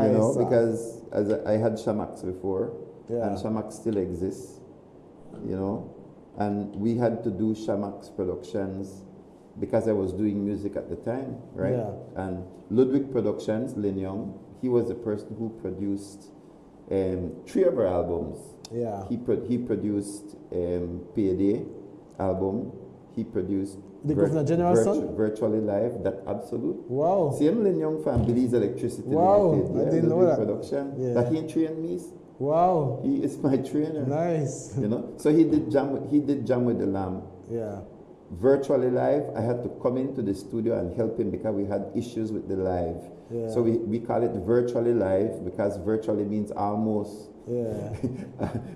You know, because as I had Shamax before, and Shamax still exists. You know, and we had to do Shamax productions because I was doing music at the time, right? Yeah. And Ludwig Productions, Lin Young, he was the person who produced 3 of our albums. Yeah. He produced Payday album. He produced the Governor General's son? Virtually Live, that absolute. Wow. Same Lin Young from Belize Electricity Limited. Yeah, I didn't know that. Production. Yeah. That he trained me. Wow. He is my trainer. Nice. You know. So he did Jam with the Lamb. Yeah. Virtually Live, I had to come into the studio and help him because we had issues with the live. Yeah. So we call it Virtually Live because virtually means almost. Yeah.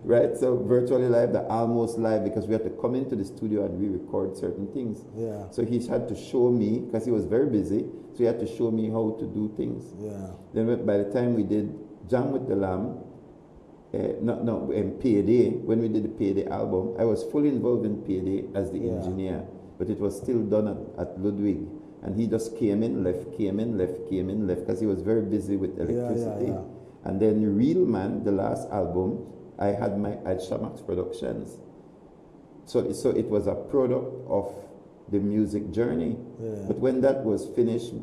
Right? So Virtually Live, the almost live, because we had to come into the studio and re-record certain things. Yeah. So he had to show me, because he was very busy, so he had to show me how to do things. Yeah. Then by the time we did Jam with the Lamb, Payday, when we did the Payday album, I was fully involved in Payday as the engineer, but it was still done at Ludwig. And he just came in, left, because he was very busy with electricity. And then Real Man, the last album, I had Shamax Productions. So it was a product of the music journey. Yeah. But when that was finished,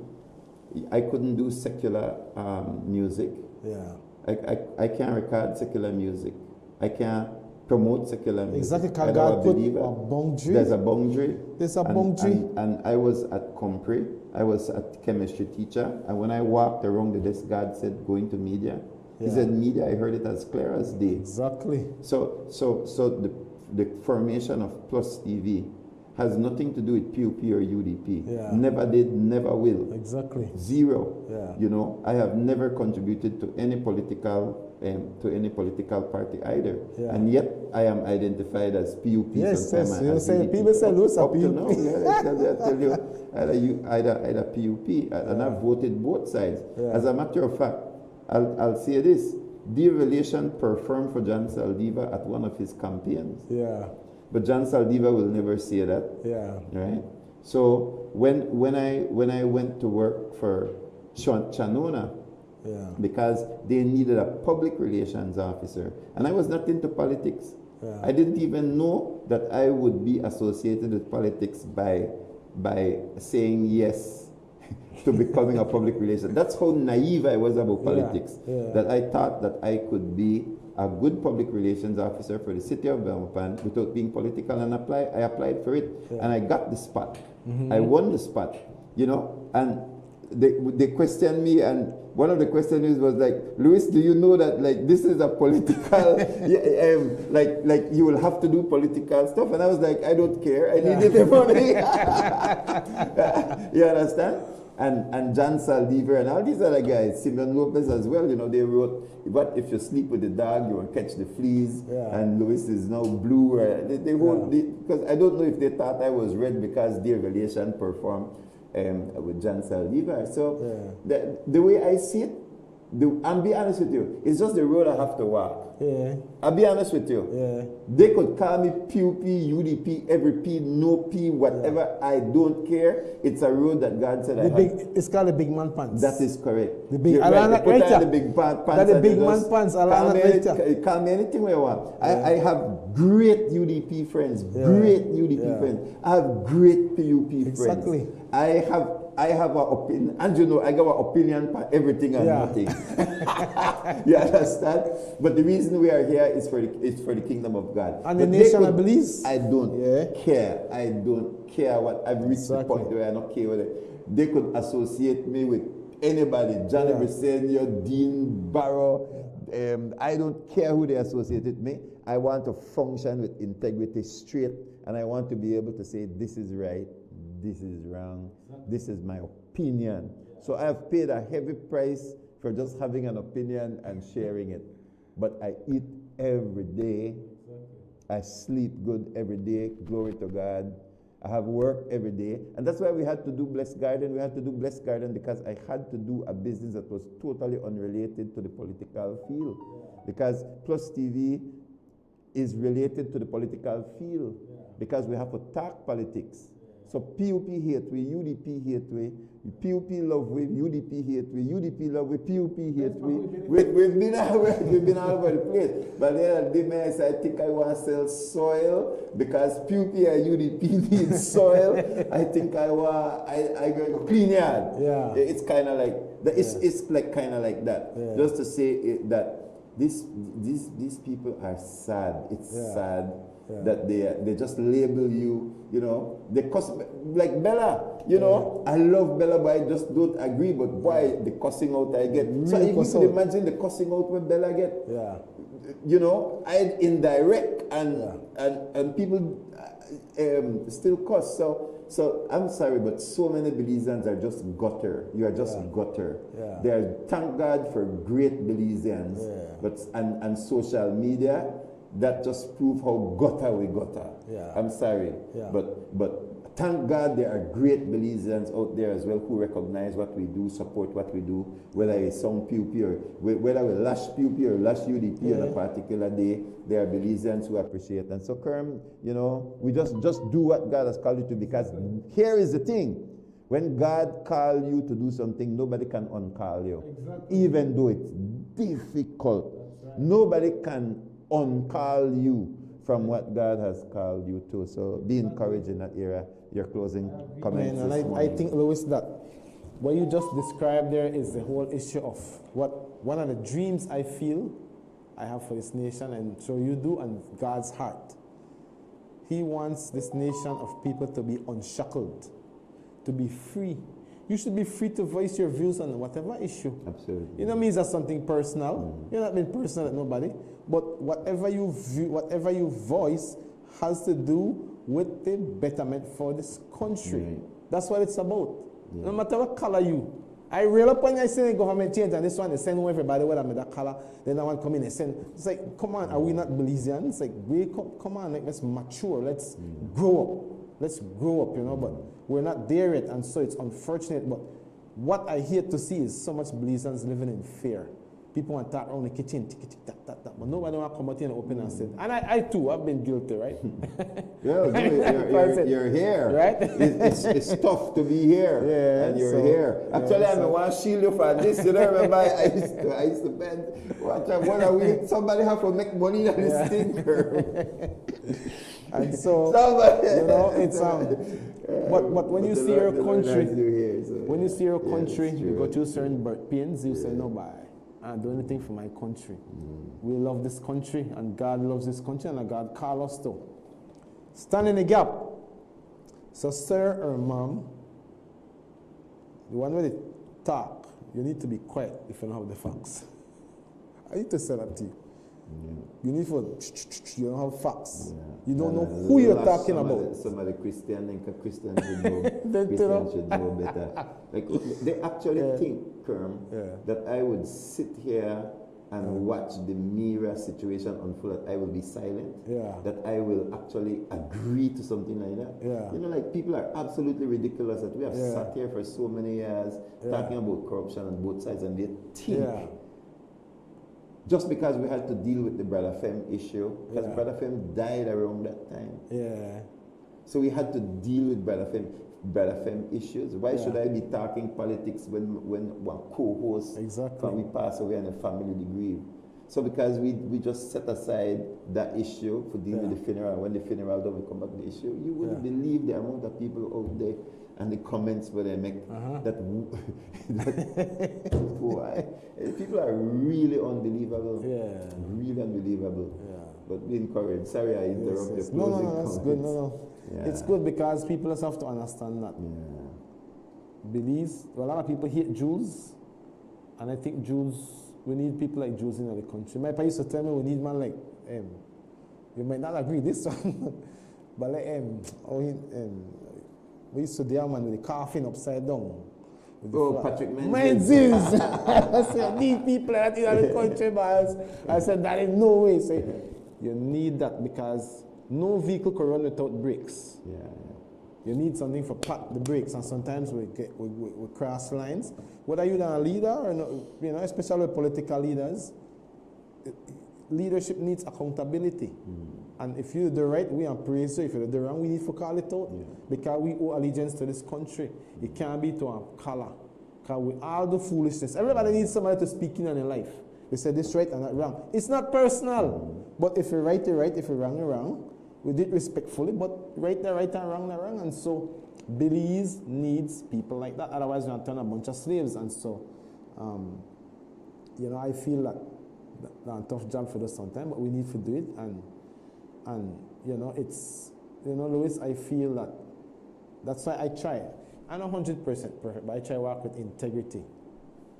I couldn't do secular music. Yeah. I can't record secular music. I can't promote secular music. Exactly, because God put a boundary. There's a boundary. There's a boundary. And I was at Compre. I was a chemistry teacher. And when I walked around the desk, God said, go into media. He said, media, I heard it as clear as day. Exactly. So the formation of PlusTV has nothing to do with PUP or UDP. Yeah. Never did, never will. Exactly. Zero. Yeah. You know, I have never contributed to any political party either. Yeah. And yet I am identified as PUP. Yes, sometimes you as say UDP. people say lose a Up to PUP. now, I tell you, either PUP, and I've voted both sides. Yeah. As a matter of fact, I'll say this: De-Relation performed for John Saldiva at one of his campaigns. Yeah. But John Saldiva will never say that. Yeah. Right? So when I went to work for Chanona, because they needed a public relations officer, and I was not into politics. Yeah. I didn't even know that I would be associated with politics by saying yes to becoming a public relations. That's how naive I was about politics. Yeah. That I thought that I could be a good public relations officer for the city of Belmopan without being political, and I applied for it, and I got the spot. I won the spot, you know, and they questioned me, and one of the questions was like, Louis, do you know that like this is a political, like you will have to do political stuff? And I was like, I don't care, I needed the money. You understand? And John Saldiva and all these other guys, Simeon Lopez as well, you know, they wrote, what if you sleep with the dog, you will catch the fleas, and Louis is now blue. They wrote, because I don't know if they thought I was red because their relation performed with John Saldiva. So the way I see it, and be honest with you, it's just the road I have to walk. I'll be honest with you. They could call me PUP, UDP, every P, no P, whatever. I don't care. It's a road that God said I have. It's called the big man pants. That is correct. The big, right. Put on the big pants. That the big man pants. Call me anything we want. I have great UDP friends. Great UDP friends. I have great PUP friends. I have an opinion, and you know, I got an opinion for everything and nothing. You understand? But the reason we are here is for the kingdom of God. And the nation of Belize? I don't care. I don't care what I've reached the point where I don't care whether they could associate me with anybody, Johnny Yeah. Briseño, Dean Barrow, I don't care who they associate with me. I want to function with integrity straight, and I want to be able to say this is right, this is wrong, this is my opinion. So I have paid a heavy price for just having an opinion and sharing it. But I eat every day. I sleep good every day. Glory to God. I have work every day. And that's why we had to do Blessed Garden. We had to do Blessed Garden because I had to do a business that was totally unrelated to the political field. Because PlusTV is related to the political field. Because we have to talk politics. So PUP hate we, UDP hate we, PUP love we, UDP hate we, UDP love we, PUP hate we. We've been all over the place. But then the man said, I think I want to sell soil because PUP and UDP need soil. I think I going to clean yard. Yeah. It's kind of like it's like kind of like that. Yeah. Just to say that these people are sad. It's sad. Yeah. That they just label you, you know, they cuss like Bella, you know. I love Bella, but I just don't agree. But boy, the cussing out I get. So if you could imagine the cussing out when Bella get, you know, I indirect and people still cuss. So I'm sorry, but so many Belizeans are just gutter. You are just gutter. Yeah. They are, thank God for great Belizeans, but and social media. That just prove how gutter we gutter. Yeah. I'm sorry, but thank God there are great Belizeans out there as well who recognize what we do, support what we do, whether it's song PUP or whether we lash PUP or lash UDP on a particular day. There are Belizeans who appreciate. And so, Kerm, you know, we just do what God has called you to, because here is the thing. When God calls you to do something, nobody can uncall you. Exactly. Even though it's difficult. Right. Nobody can uncall you from what God has called you to. So be encouraged in that area. Your closing comments. And I think, Louis, that what you just described there is the whole issue of one of the dreams I feel I have for this nation, and so you do, and God's heart. He wants this nation of people to be unshackled, to be free. You should be free to voice your views on whatever issue. Absolutely. You know, it means that's something personal. You're not being personal at nobody. But whatever you voice has to do with the betterment for this country. That's what it's about. No matter what color you. I rail up when I say the government change, and this one they send everybody where I'm that color. Then that one come in and send. It's like, come on, are we not Belizeans? It's like, wake up, come on, like, let's mature, let's grow up. Let's grow up, you know, but we're not there yet, and so it's unfortunate. But what I hate to see is so much Belizeans living in fear. People want to talk around the kitchen, but nobody want to come out here and open and say. And I too, I've been guilty, right? Yeah, you're here. Right? It's tough to be here, and you're here. Actually, I want to shield you for this. You know, remember, I used to bet, what a week, somebody have to make money on this stinker. And so, you know, it's but when you see your country, when you see your country, you go through certain birth pains, you say, no, bye. I do anything for my country. We love this country, and God loves this country, and God calls us to stand in the gap. So, sir or mom, the one where they talk, you need to be quiet if you don't have the facts. I need to say that to you. You need you don't have facts. You don't know who you're talking about. Some of the Christians should know better. Like, they actually think, Kerm, that I would sit here and watch the Mira situation unfold, that I will be silent, that I will actually agree to something like that. You know, like, people are absolutely ridiculous that we have sat here for so many years talking about corruption on both sides, and they think just because we had to deal with the Brother Fem issue, because Brother Fem died around that time. So we had to deal with Brother Fem issues. Why should I be talking politics when one co-host we pass away and a family grieve? So because we just set aside that issue for dealing with the funeral, and when the funeral done, we come back to the issue, you wouldn't believe the amount of people out there and the comments where they make that boy, people are really unbelievable. Really unbelievable. But be encouraged. Sorry I interrupted. No, that's good. No. It's good because people just have to understand that. Belize, well, a lot of people hate Jews, and I think Jews, we need people like Jews in the country. My pa used to tell me we need man like, you might not agree this one, but like, we used to do a man with the coffin upside down. Patrick Menzies. I said, need people like that in the country, boys. I said, that is no way. Say, you need that because no vehicle can run without brakes. Yeah. You need something for pat the brakes, and sometimes we cross lines. Whether you're a leader or not, you know, especially with political leaders, leadership needs accountability. And if you do the right, we praise you. If you do the wrong, we need to call it out. Because we owe allegiance to this country. It can't be to a color. Because we all do foolishness. Everybody needs somebody to speak in their life. They say this right and that wrong. It's not personal. But if you're right, you're right. If you're wrong, you're wrong. We did respectfully, but right, they're right, and wrong, they're wrong. And so Belize needs people like that. Otherwise, we're going to turn a bunch of slaves. And so, you know, I feel that that's a tough job for us sometimes, but we need to do it. And you know, it's, you know, Louis, I feel that that's why I try. I'm not 100% perfect, but I try to work with integrity.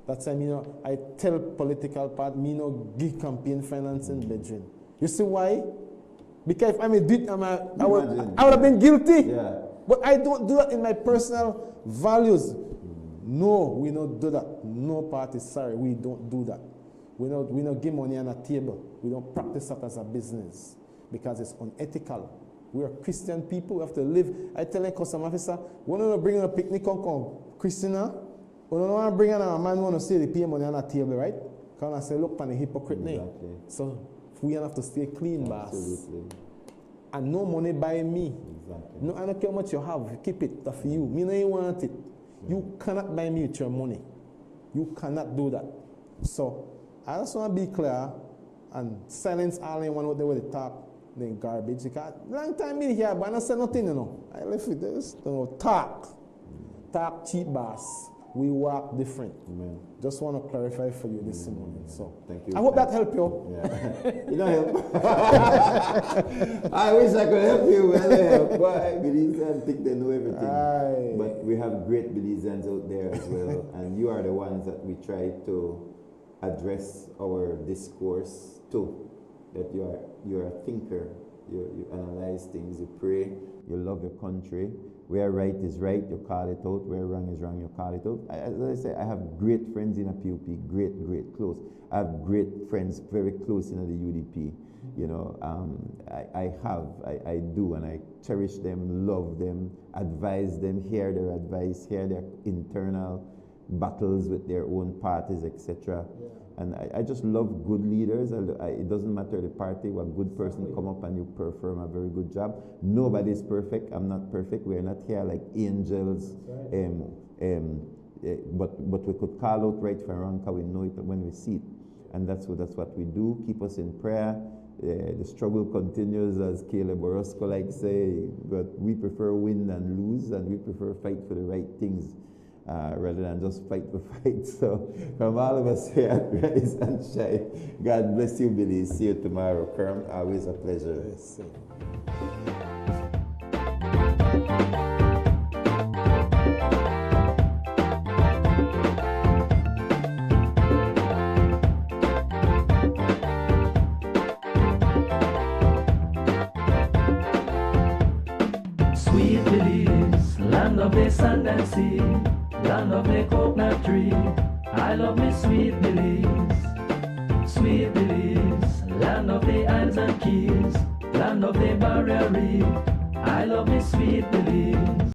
That's why, you know, I tell political part, me no give campaign financing, bedroom. You see why? Because if I'm a dude, I would have been guilty. Yeah. But I don't do that in my personal values. No, we don't do that. No party, sorry, we don't do that. We don't give money on a table. We don't practice that as a business because it's unethical. We are Christian people. We have to live. I tell a customer officer, we don't bring a picnic on Christina. We don't want to bring a man who want to say they pay money on a table, right? Because I say, look, pan a hypocrite name. So we have to stay clean, boss. Absolutely. And no money by me. Exactly. No, I don't care how much you have. Keep it. That's for you. Me know you want it. You cannot buy me with your money. You cannot do that. So I just want to be clear and silence all anyone out there with the talk, the garbage. Because long time in here, but I don't say nothing, you know. I left with this. You know, talk. Talk cheap, boss. We work different. Amen. Just want to clarify for you this morning. So thank you. I hope that helped you. Yeah. You don't help. I wish I could help you. Well, help. But Belizeans think they know everything. Aye. But we have great Belizeans out there as well. And you are the ones that we try to address our discourse to. That you're a thinker. You analyze things. You pray. You love your country. Where right is right, you call it out. Where wrong is wrong, you call it out. As I say, I have great friends in a PUP, great close. I have great friends very close in the UDP. You know, I do, and I cherish them, love them, advise them, hear their advice, hear their internal battles with their own parties, etc. Yeah. And I just love good leaders. It doesn't matter the party, a good person come up and you perform a very good job. Nobody's perfect. I'm not perfect. We're not here like angels. But we could call out right from wrong because we know it when we see it. And that's what we do. Keep us in prayer. The struggle continues, as Caleb Orozco likes to say, but we prefer win than lose, and we prefer fight for the right things. Rather than just fight for fight. So from all of us here at Rise and Shine, God bless you, Billy. See you tomorrow. Kerm, always a pleasure. Yes, Sweet Belize, land of the sand and sea, land of the coconut tree. I love me sweet Belize, sweet Belize, land of the isles and keys, land of the barrier reef. I love me sweet Belize.